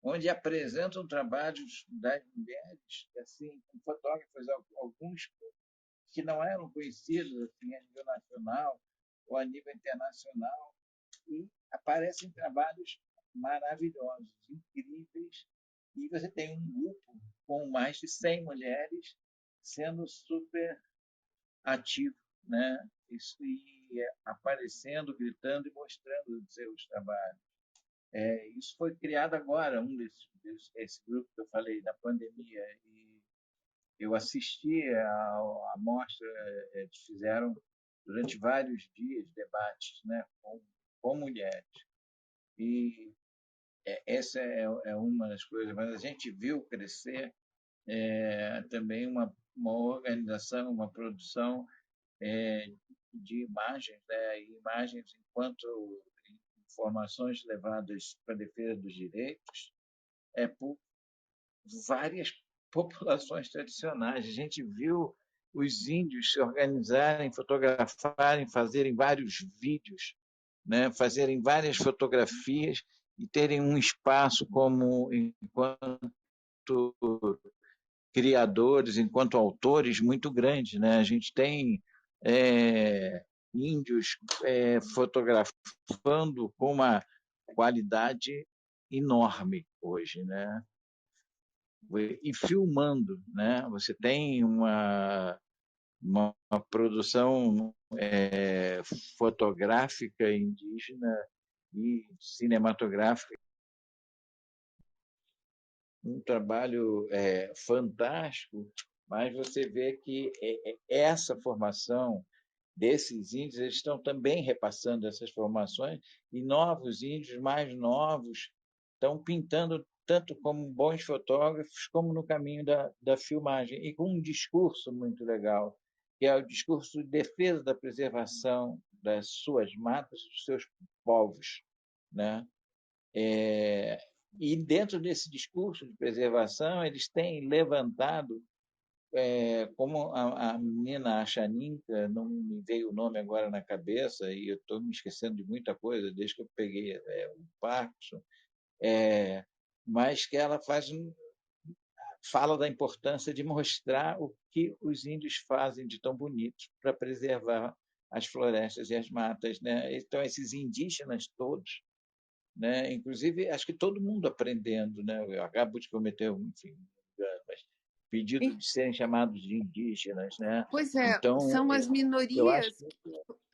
onde apresentam trabalhos das mulheres, assim, com fotógrafos, alguns que não eram conhecidos assim, a nível nacional ou a nível internacional, e aparecem trabalhos maravilhosos, incríveis, e você tem um grupo com mais de 100 mulheres sendo super ativo, né? Isso, e aparecendo, gritando e mostrando os seus trabalhos. Isso foi criado agora, esse grupo que eu falei, da pandemia, e eu assisti à mostra, eles fizeram durante vários dias debates, né, com mulheres. E essa é uma das coisas, mas a gente viu crescer também uma organização, uma produção de imagens, né, imagens enquanto informações levadas para a defesa dos direitos por várias populações tradicionais. A gente viu os índios se organizarem, fotografarem, fazerem vários vídeos, né, fazerem várias fotografias e terem um espaço como enquanto criadores, enquanto autores muito grande, né? A gente tem índios fotografando com uma qualidade enorme hoje, né? E filmando, né? Você tem uma produção fotográfica indígena e cinematográfica, um trabalho fantástico, mas você vê que essa formação desses índios, eles estão também repassando essas formações, e novos índios mais novos estão pintando tanto como bons fotógrafos, como no caminho da filmagem, e com um discurso muito legal, que é o discurso de defesa da preservação das suas matas, dos seus povos, né? E dentro desse discurso de preservação, eles têm levantado, como a menina Achaninka, não me veio o nome agora na cabeça, e eu estou me esquecendo de muita coisa desde que eu peguei o Parkinson, mas que ela fala da importância de mostrar o que os índios fazem de tão bonito para preservar as florestas e as matas, né? Então, esses indígenas todos, né? Inclusive, acho que todo mundo aprendendo, né? Eu acabo de cometer mas pedido de serem chamados de indígenas, né? Pois Então, são as eu acho minorias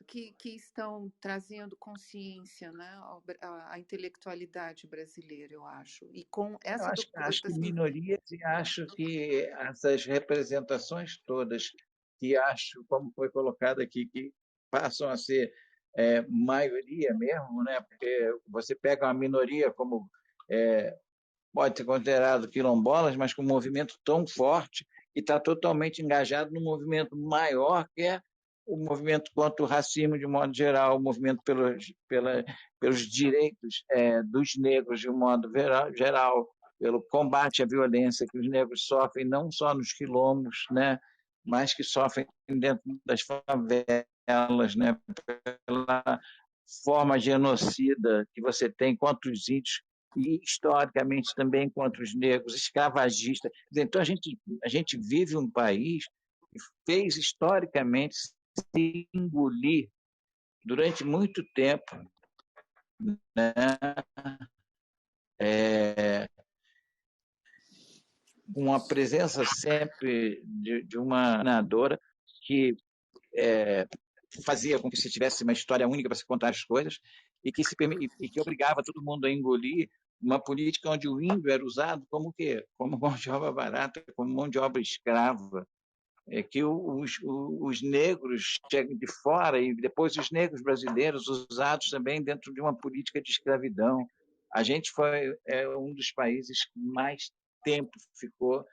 que que estão trazendo consciência, né, à intelectualidade brasileira, eu acho. E com eu essa acho que documentação. minorias, e acho que essas representações todas, que acho, como foi colocado aqui, que passam a ser maioria mesmo, né? Porque você pega uma minoria como pode ser considerado quilombolas, mas com um movimento tão forte e está totalmente engajado num movimento maior, que é o movimento contra o racismo de um modo geral, o movimento pelos direitos dos negros de um modo geral, pelo combate à violência que os negros sofrem, não só nos quilombos, né, mas que sofrem dentro das favelas, né, pela forma genocida que você tem contra os índios e historicamente também contra os negros, escravagistas. Então a gente vive um país que fez historicamente se engolir durante muito tempo, né? Uma presença sempre de uma narradora que fazia com que se tivesse uma história única para se contar as coisas e que obrigava todo mundo a engolir uma política onde o índio era usado como o quê? Como mão de obra barata, como mão de obra escrava. Que os negros chegam de fora e depois os negros brasileiros usados também dentro de uma política de escravidão. A gente foi um dos países que mais tempo ficou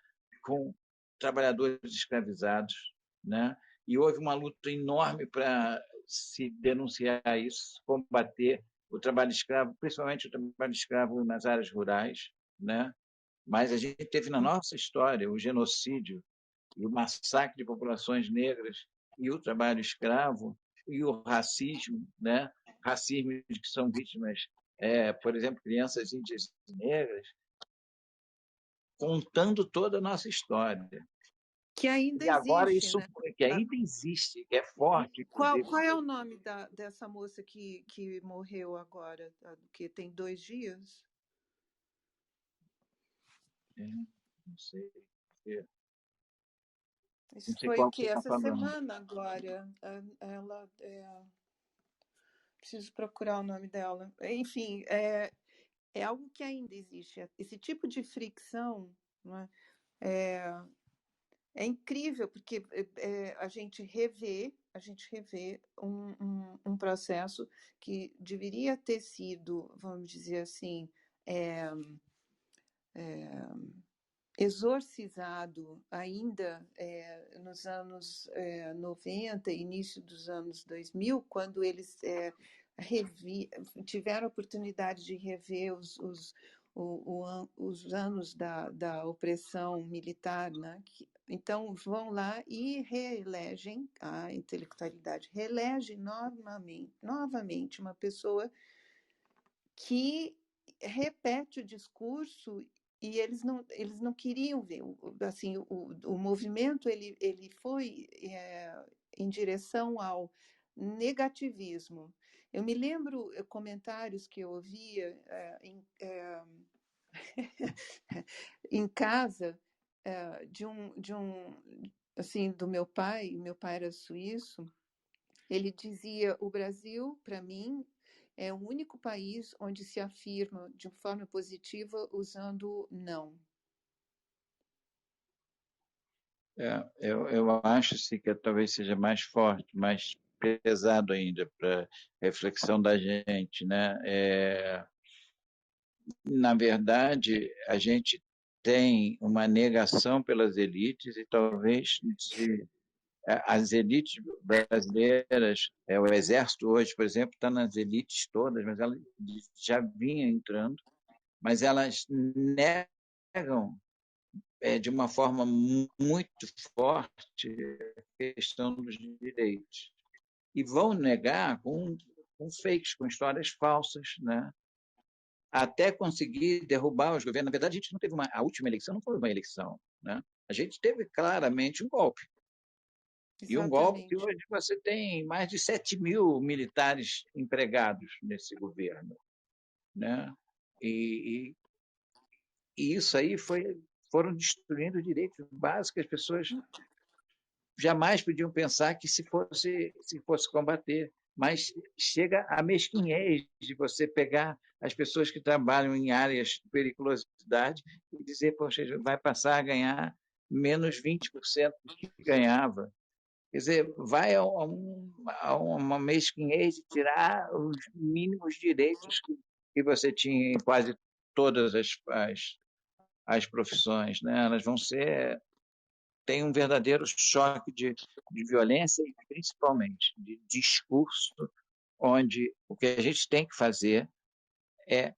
com trabalhadores escravizados, né? E houve uma luta enorme para se denunciar isso, combater o trabalho escravo, principalmente o trabalho escravo nas áreas rurais, né? Mas a gente teve na nossa história o genocídio e o massacre de populações negras e o trabalho escravo e o racismo, né? Racismo de que são vítimas, por exemplo, crianças índias e negras, contando toda a nossa história. Que ainda E agora existe, isso né? que ainda existe, que é forte, inclusive. Qual é o nome dessa moça que morreu agora? Que tem 2 dias? Não sei. Isso Não sei foi o qual que que? você está Essa falando. semana agora. Ela. Preciso procurar o nome dela. Enfim, é algo que ainda existe. Esse tipo de fricção, não é? É incrível, porque a gente revê um processo que deveria ter sido, vamos dizer assim, é, exorcizado ainda nos anos 90, início dos anos 2000, quando eles tiveram a oportunidade de rever os anos da opressão militar, né? Então, vão lá e reelegem a intelectualidade, reelegem novamente uma pessoa que repete o discurso e eles não queriam ver. Assim, o movimento ele foi em direção ao negativismo. Eu me lembro comentários que eu ouvia em casa de um assim do meu pai era suíço. Ele dizia: o Brasil, para mim, é o único país onde se afirma de forma positiva usando não. Eu acho sim, que talvez seja mais forte, mais pesado ainda para reflexão da gente, né? Na verdade, a gente tem uma negação pelas elites e talvez as elites brasileiras, o exército hoje, por exemplo, está nas elites todas, mas ela já vinha entrando, mas elas negam de uma forma muito forte a questão dos direitos. E vão negar com fakes, com histórias falsas, né? Até conseguir derrubar os governos. Na verdade, a gente não teve a última eleição não foi uma eleição, né? A gente teve claramente um golpe. E um golpe que Exatamente. hoje você tem mais de 7 mil militares empregados nesse governo, né? E isso aí foram destruindo direitos básicos. As pessoas jamais podiam pensar que se fosse combater. Mas chega a mesquinhez de você pegar as pessoas que trabalham em áreas de periculosidade e dizer, poxa, vai passar a ganhar menos 20% do que ganhava. Quer dizer, vai a uma mesquinhez de tirar os mínimos direitos que você tinha em quase todas as profissões, né? Elas vão ser tem um verdadeiro choque de violência e, principalmente, de discurso, onde o que a gente tem que fazer é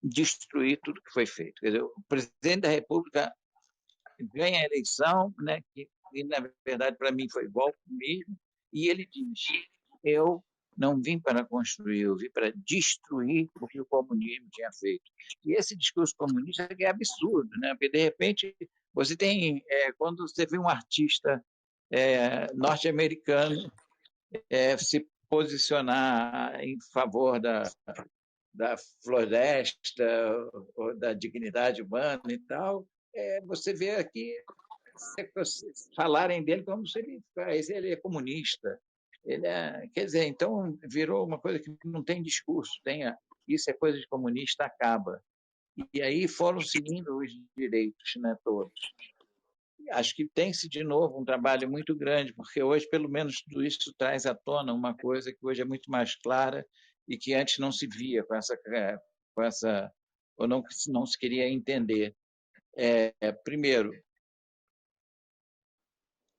destruir tudo que foi feito. Quer dizer, o presidente da República ganha a eleição, né, que na verdade para mim foi golpe mesmo, e ele diz: eu não vim para construir, eu vim para destruir o que o comunismo tinha feito. E esse discurso comunista é absurdo, né? Porque de repente você tem, quando você vê um artista norte-americano se posicionar em favor da floresta, ou da dignidade humana e tal, você vê aqui falarem dele como se ele é comunista. Quer dizer, então virou uma coisa que não tem discurso, isso é coisa de comunista, acaba. E aí foram seguindo os direitos, né, todos. Acho que tem-se, de novo, um trabalho muito grande, porque hoje, pelo menos, tudo isso traz à tona uma coisa que hoje é muito mais clara e que antes não se via ou não se queria entender. Primeiro,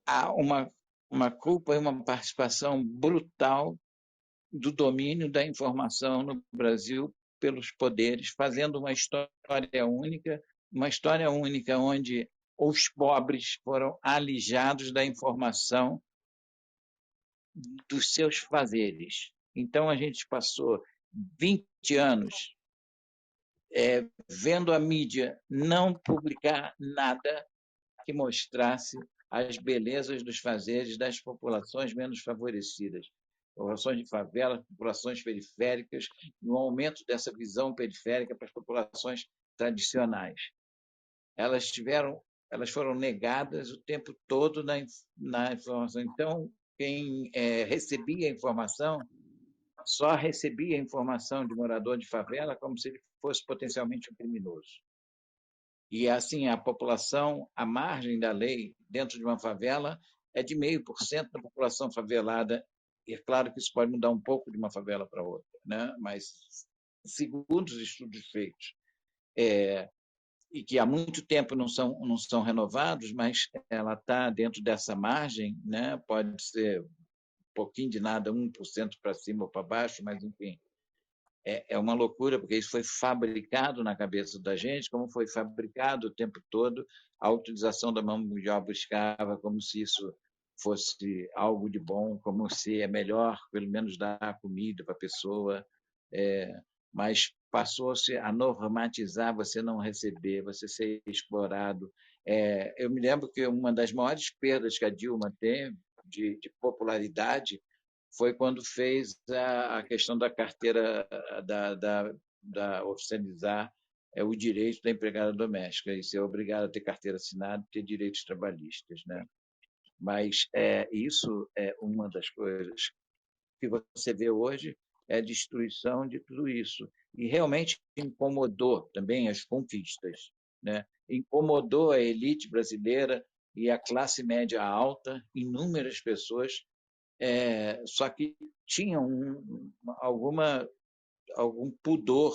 há uma culpa e uma participação brutal do domínio da informação no Brasil pelos poderes, fazendo uma história única onde os pobres foram alijados da informação dos seus fazeres. Então, a gente passou 20 anos vendo a mídia não publicar nada que mostrasse as belezas dos fazeres das populações menos favorecidas, populações de favela, populações periféricas, e um aumento dessa visão periférica para as populações tradicionais. Elas foram negadas o tempo todo na informação. Então, quem recebia a informação só recebia a informação de morador de favela como se ele fosse potencialmente um criminoso. E, assim, a população, à margem da lei, dentro de uma favela, é de 0,5% da população favelada. E é claro que isso pode mudar um pouco de uma favela para outra, né? Mas, segundo os estudos feitos, e que há muito tempo não são renovados, mas ela está dentro dessa margem, né? Pode ser um pouquinho de nada, 1% para cima ou para baixo, mas, enfim, é uma loucura, porque isso foi fabricado na cabeça da gente, como foi fabricado o tempo todo a utilização da mão de obra escrava, como se isso fosse algo de bom, como se é melhor, pelo menos, dar comida para a pessoa, mas passou-se a normatizar você não receber, você ser explorado. Eu me lembro que uma das maiores perdas que a Dilma teve de popularidade foi quando fez a questão da carteira, da oficializar o direito da empregada doméstica, e ser obrigado a ter carteira assinada, ter direitos trabalhistas, né? Mas isso é uma das coisas que você vê hoje, é a destruição de tudo isso. E realmente incomodou também as conquistas, né? Incomodou a elite brasileira e a classe média alta, inúmeras pessoas, só que tinham algum pudor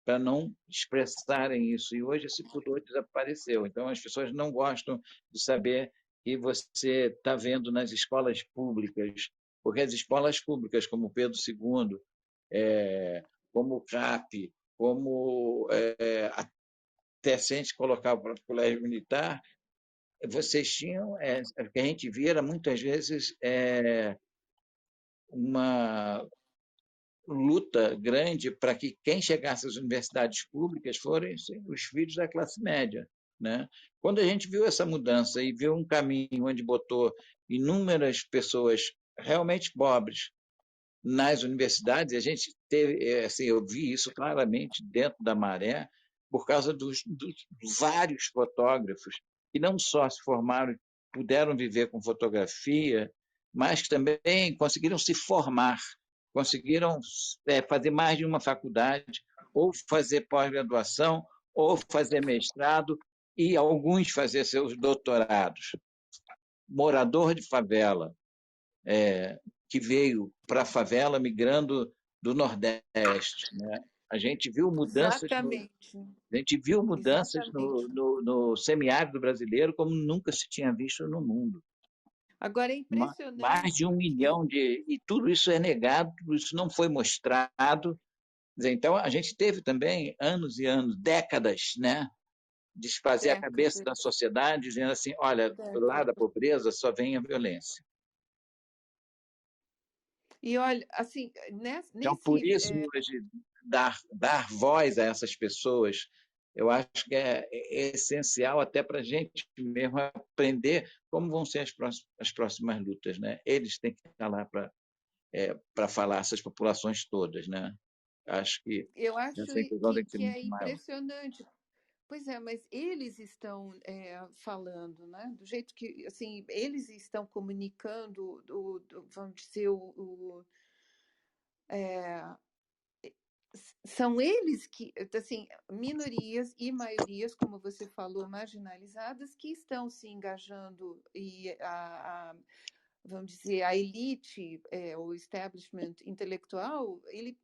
para não expressarem isso. E hoje esse pudor desapareceu. Então, as pessoas não gostam de saber que você está vendo nas escolas públicas, porque as escolas públicas, como Pedro II, como o CAP, como até se a gente colocar o próprio colégio militar, vocês tinham, o que a gente via era muitas vezes uma luta grande para que quem chegasse às universidades públicas fossem os filhos da classe média, né? Quando a gente viu essa mudança e viu um caminho onde botou inúmeras pessoas realmente pobres nas universidades, a gente teve, assim, eu vi isso claramente dentro da Maré, por causa dos vários fotógrafos que não só se formaram, puderam viver com fotografia, mas que também conseguiram se formar, conseguiram fazer mais de uma faculdade, ou fazer pós-graduação, ou fazer mestrado, e alguns fazer seus doutorados. Morador de favela, que veio para a favela migrando do Nordeste, né? A gente viu mudanças Exatamente, a gente viu mudanças exatamente. no semiárido brasileiro como nunca se tinha visto no mundo. Agora é Mais de impressionante 1 milhão que de. E tudo isso é negado, tudo isso não foi mostrado. Então, a gente teve também anos e anos, décadas, né, de fazer a cabeça da décadas, sociedade, dizendo assim: olha, do lado da décadas. pobreza só vem a violência. E olha, assim, Então, por nesse, isso, hoje, dar voz a essas pessoas, eu acho que é essencial até para a gente mesmo aprender como vão ser as próximas lutas. Né? Eles têm que estar lá para falar essas populações todas. Né? Acho que eu acho essa inclusão tem que ser que é muito maior. impressionante. Pois é, mas eles estão falando, né? Do jeito que, assim, eles estão comunicando, vamos dizer, são eles que, assim, minorias e maiorias, como você falou, marginalizadas, que estão se engajando e vamos dizer, a elite, o establishment intelectual, ele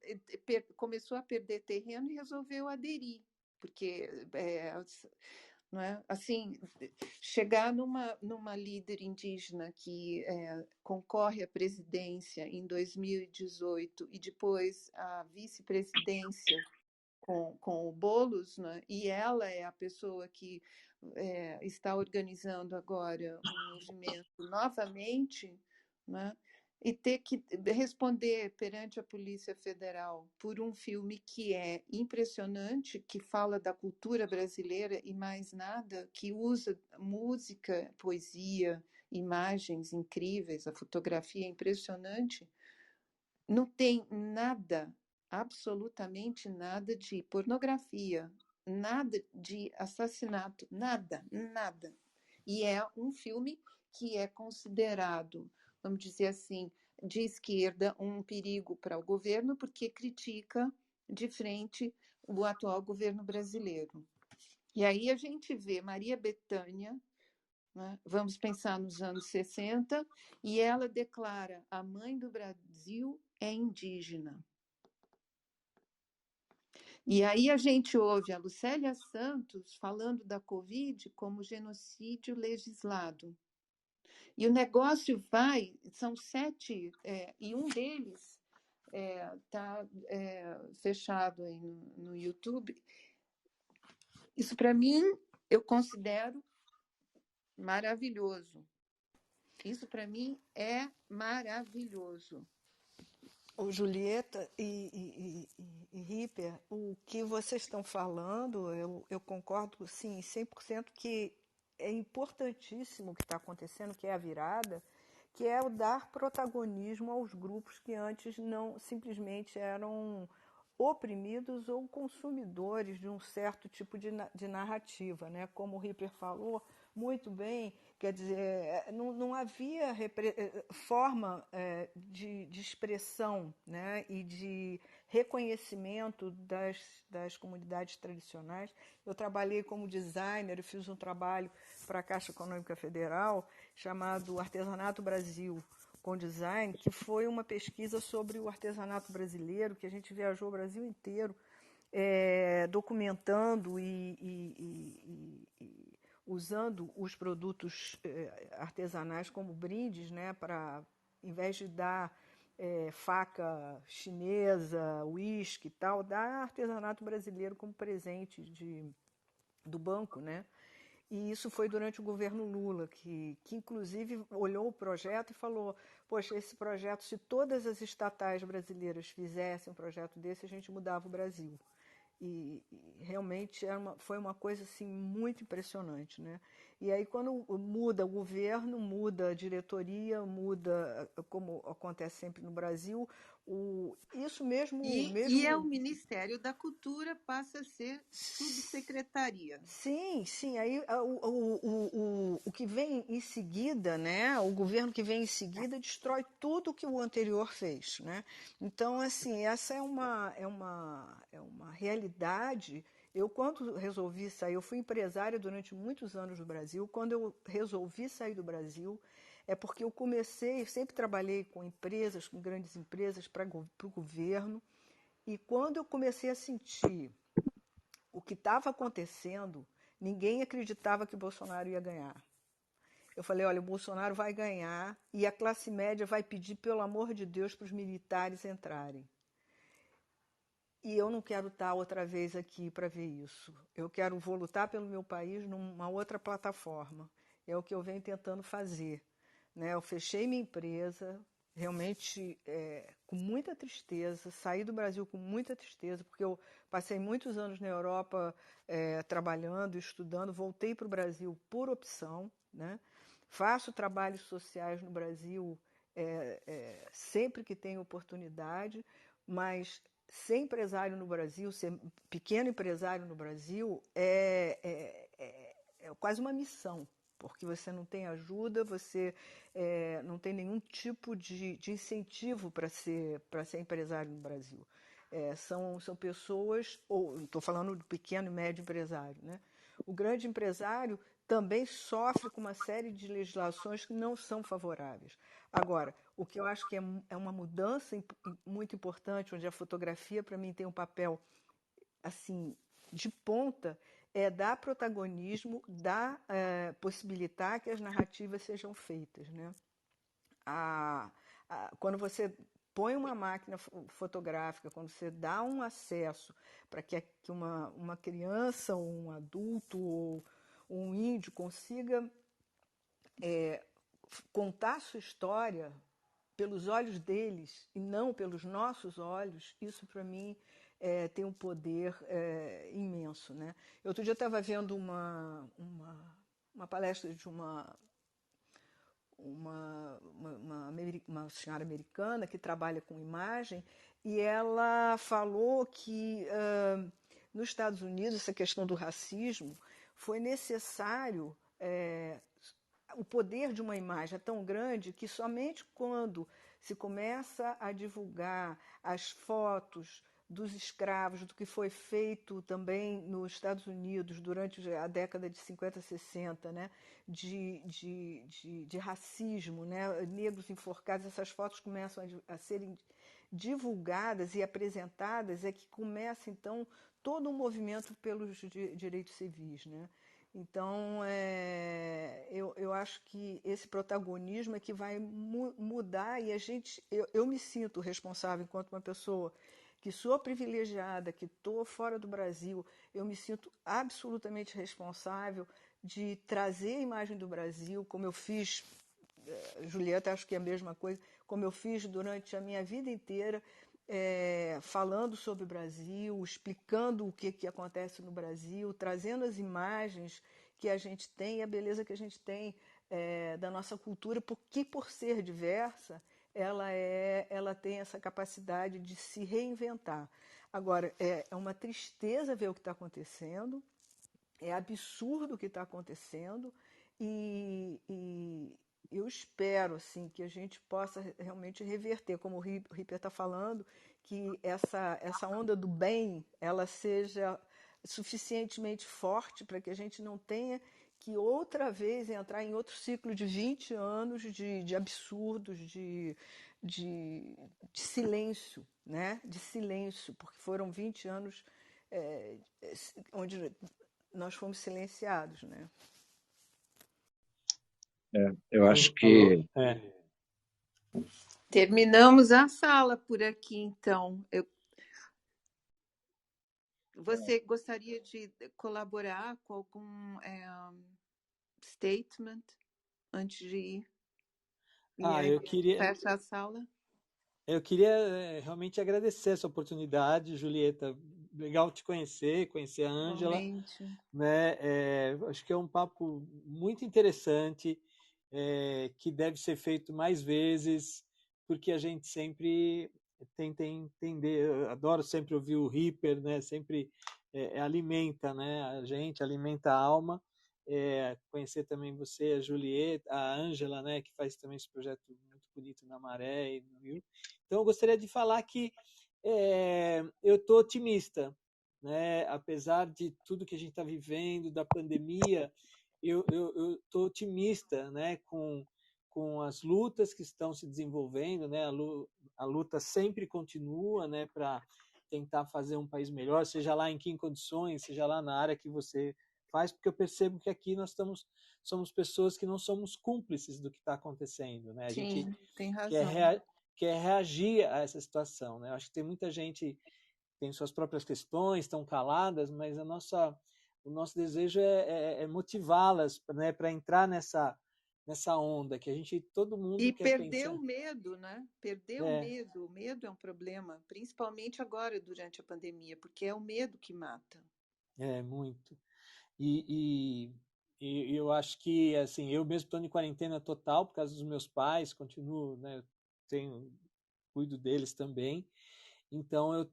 começou a perder terreno e resolveu aderir, porque não é? Assim, chegar numa líder indígena que concorre à presidência em 2018 e depois à vice-presidência com o Boulos, né? E ela é a pessoa que está organizando agora um movimento novamente, né? E ter que responder perante a Polícia Federal por um filme que é impressionante, que fala da cultura brasileira e mais nada, que usa música, poesia, imagens incríveis, a fotografia é impressionante, não tem nada, absolutamente nada de pornografia, nada de assassinato, nada, nada. E é um filme que é considerado, vamos dizer assim, de esquerda, um perigo para o governo, porque critica de frente o atual governo brasileiro. E aí a gente vê Maria Bethânia, né? Vamos pensar nos anos 60, e ela declara: a mãe do Brasil é indígena. E aí a gente ouve a Lucélia Santos falando da Covid como genocídio legislado. E o negócio vai, são 7, e um deles está fechado aí no YouTube. Isso, para mim, eu considero maravilhoso. Isso, para mim, é maravilhoso. O Julieta e Ripper, o que vocês estão falando, eu concordo, sim, 100% que é importantíssimo o que está acontecendo, que é a virada, que é o dar protagonismo aos grupos que antes não simplesmente eram oprimidos ou consumidores de um certo tipo de narrativa, né? Como o Ripper falou muito bem, quer dizer, não havia forma de expressão, né? E de reconhecimento das comunidades tradicionais. Eu trabalhei como designer, eu fiz um trabalho para a Caixa Econômica Federal chamado Artesanato Brasil com Design, que foi uma pesquisa sobre o artesanato brasileiro, que a gente viajou o Brasil inteiro documentando e usando os produtos artesanais como brindes, né, para, em vez de dar faca chinesa, uísque e tal, dar artesanato brasileiro como presente do banco, né? E isso foi durante o governo Lula, que inclusive olhou o projeto e falou: poxa, esse projeto, se todas as estatais brasileiras fizessem um projeto desse, a gente mudava o Brasil. E realmente foi uma coisa assim, muito impressionante. Né? E aí, quando muda o governo, muda a diretoria, muda, como acontece sempre no Brasil, isso mesmo. E o Ministério da Cultura passa a ser subsecretaria. Sim, sim. Aí o que vem em seguida, né? O governo que vem em seguida destrói tudo que o anterior fez, né? Então, assim, essa é uma realidade. Eu, quando resolvi sair, eu fui empresária durante muitos anos no Brasil. Quando eu resolvi sair do Brasil, é porque eu comecei, sempre trabalhei com empresas, com grandes empresas, para o governo. E quando eu comecei a sentir o que estava acontecendo, ninguém acreditava que o Bolsonaro ia ganhar. Eu falei, olha, o Bolsonaro vai ganhar e a classe média vai pedir, pelo amor de Deus, para os militares entrarem. E eu não quero estar outra vez aqui para ver isso. Vou lutar pelo meu país numa outra plataforma. É o que eu venho tentando fazer. Né? Eu fechei minha empresa, realmente com muita tristeza, saí do Brasil com muita tristeza, porque eu passei muitos anos na Europa trabalhando, estudando, voltei para o Brasil por opção, né? Faço trabalhos sociais no Brasil sempre que tenho oportunidade, mas ser empresário no Brasil, ser pequeno empresário no Brasil é quase uma missão, porque você não tem ajuda, você não tem nenhum tipo de incentivo para ser empresário no Brasil. São pessoas, ou estou falando do pequeno e médio empresário, né? O grande empresário também sofre com uma série de legislações que não são favoráveis. Agora, o que eu acho que é uma mudança muito importante, onde a fotografia, para mim, tem um papel assim de ponta, é dar protagonismo, possibilitar que as narrativas sejam feitas. Né? Quando você põe uma máquina fotográfica, quando você dá um acesso para que uma criança, ou um adulto, ou um índio consiga contar sua história pelos olhos deles e não pelos nossos olhos, isso para mim tem um poder imenso. Né? Outro dia eu estava vendo uma palestra de uma senhora americana que trabalha com imagem, e ela falou que nos Estados Unidos essa questão do racismo foi necessário o poder de uma imagem é tão grande que somente quando se começa a divulgar as fotos dos escravos, do que foi feito também nos Estados Unidos durante a década de 50, 60, né, de racismo, né, negros enforcados, essas fotos começam a serem divulgadas e apresentadas, é que começa, então, todo um movimento pelos direitos civis. Né? Então, eu acho que esse protagonismo é que vai mudar, e eu me sinto responsável enquanto uma pessoa que sou privilegiada, que estou fora do Brasil, eu me sinto absolutamente responsável de trazer a imagem do Brasil, como eu fiz, Julieta, acho que é a mesma coisa, como eu fiz durante a minha vida inteira, falando sobre o Brasil, explicando o que acontece no Brasil, trazendo as imagens que a gente tem e a beleza que a gente tem da nossa cultura, porque por ser diversa, ela tem essa capacidade de se reinventar. Agora, é uma tristeza ver o que está acontecendo, é absurdo o que está acontecendo, e eu espero assim, que a gente possa realmente reverter, como o Ripper está falando, que essa onda do bem ela seja suficientemente forte para que a gente não tenha que outra vez entrar em outro ciclo de 20 anos de absurdos, de silêncio, né? De silêncio, porque foram 20 anos onde nós fomos silenciados. Né? Eu acho que... Terminamos a sala por aqui, então. Você gostaria de colaborar com algum statement antes de ir? E aí, eu queria... fecha a sala. Eu queria realmente agradecer essa oportunidade, Julieta. Legal te conhecer a Ângela. Né? Acho que é um papo muito interessante, que deve ser feito mais vezes, porque a gente sempre tenta entender. Eu adoro sempre ouvir o Ripper, né? Sempre alimenta, né? A gente, alimenta a alma. Conhecer também você, a Julieta, a Ângela, né? Que faz também esse projeto muito bonito na Maré e no Rio. Então, eu gostaria de falar que eu estou otimista, né? Apesar de tudo que a gente está vivendo, da pandemia, eu estou otimista, né? Com as lutas que estão se desenvolvendo, né? A luta sempre continua, né? Para tentar fazer um país melhor, seja lá em que condições, seja lá na área que você faz, porque eu percebo que aqui nós somos pessoas que não somos cúmplices do que está acontecendo, né? A gente Sim, tem quer, razão. quer reagir a essa situação, né? Eu acho que tem muita gente que tem suas próprias questões, estão caladas, mas o nosso desejo é motivá-las, né, para entrar nessa onda que todo mundo E quer perder pensar. o medo, né? Perder o É, medo. O medo é um problema, principalmente agora durante a pandemia, porque é o medo que mata. muito. E, e eu acho que, assim, eu mesmo estou em quarentena total por causa dos meus pais, continuo, né, cuido deles também, então eu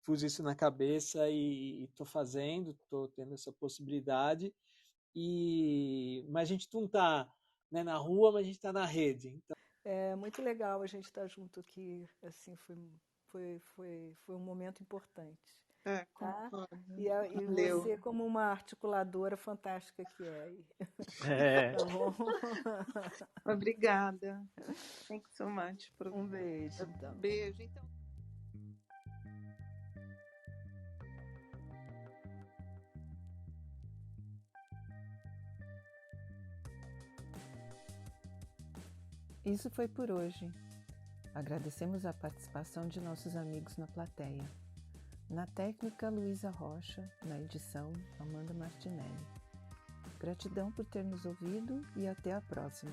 pus isso na cabeça e estou fazendo, estou tendo essa possibilidade, mas a gente não está, né, na rua, mas a gente está na rede. Então, É muito legal a gente estar junto aqui, assim, foi um momento importante, tá? Concordo. E Valeu. você como uma articuladora fantástica que é. é, Tá bom? Obrigada. Thank you so much. Um beijo, então. Beijo. Então. Isso foi por hoje. Agradecemos a participação de nossos amigos na plateia. Na técnica, Luísa Rocha. Na edição, Amanda Martinelli. Gratidão por ter nos ouvido e até a próxima.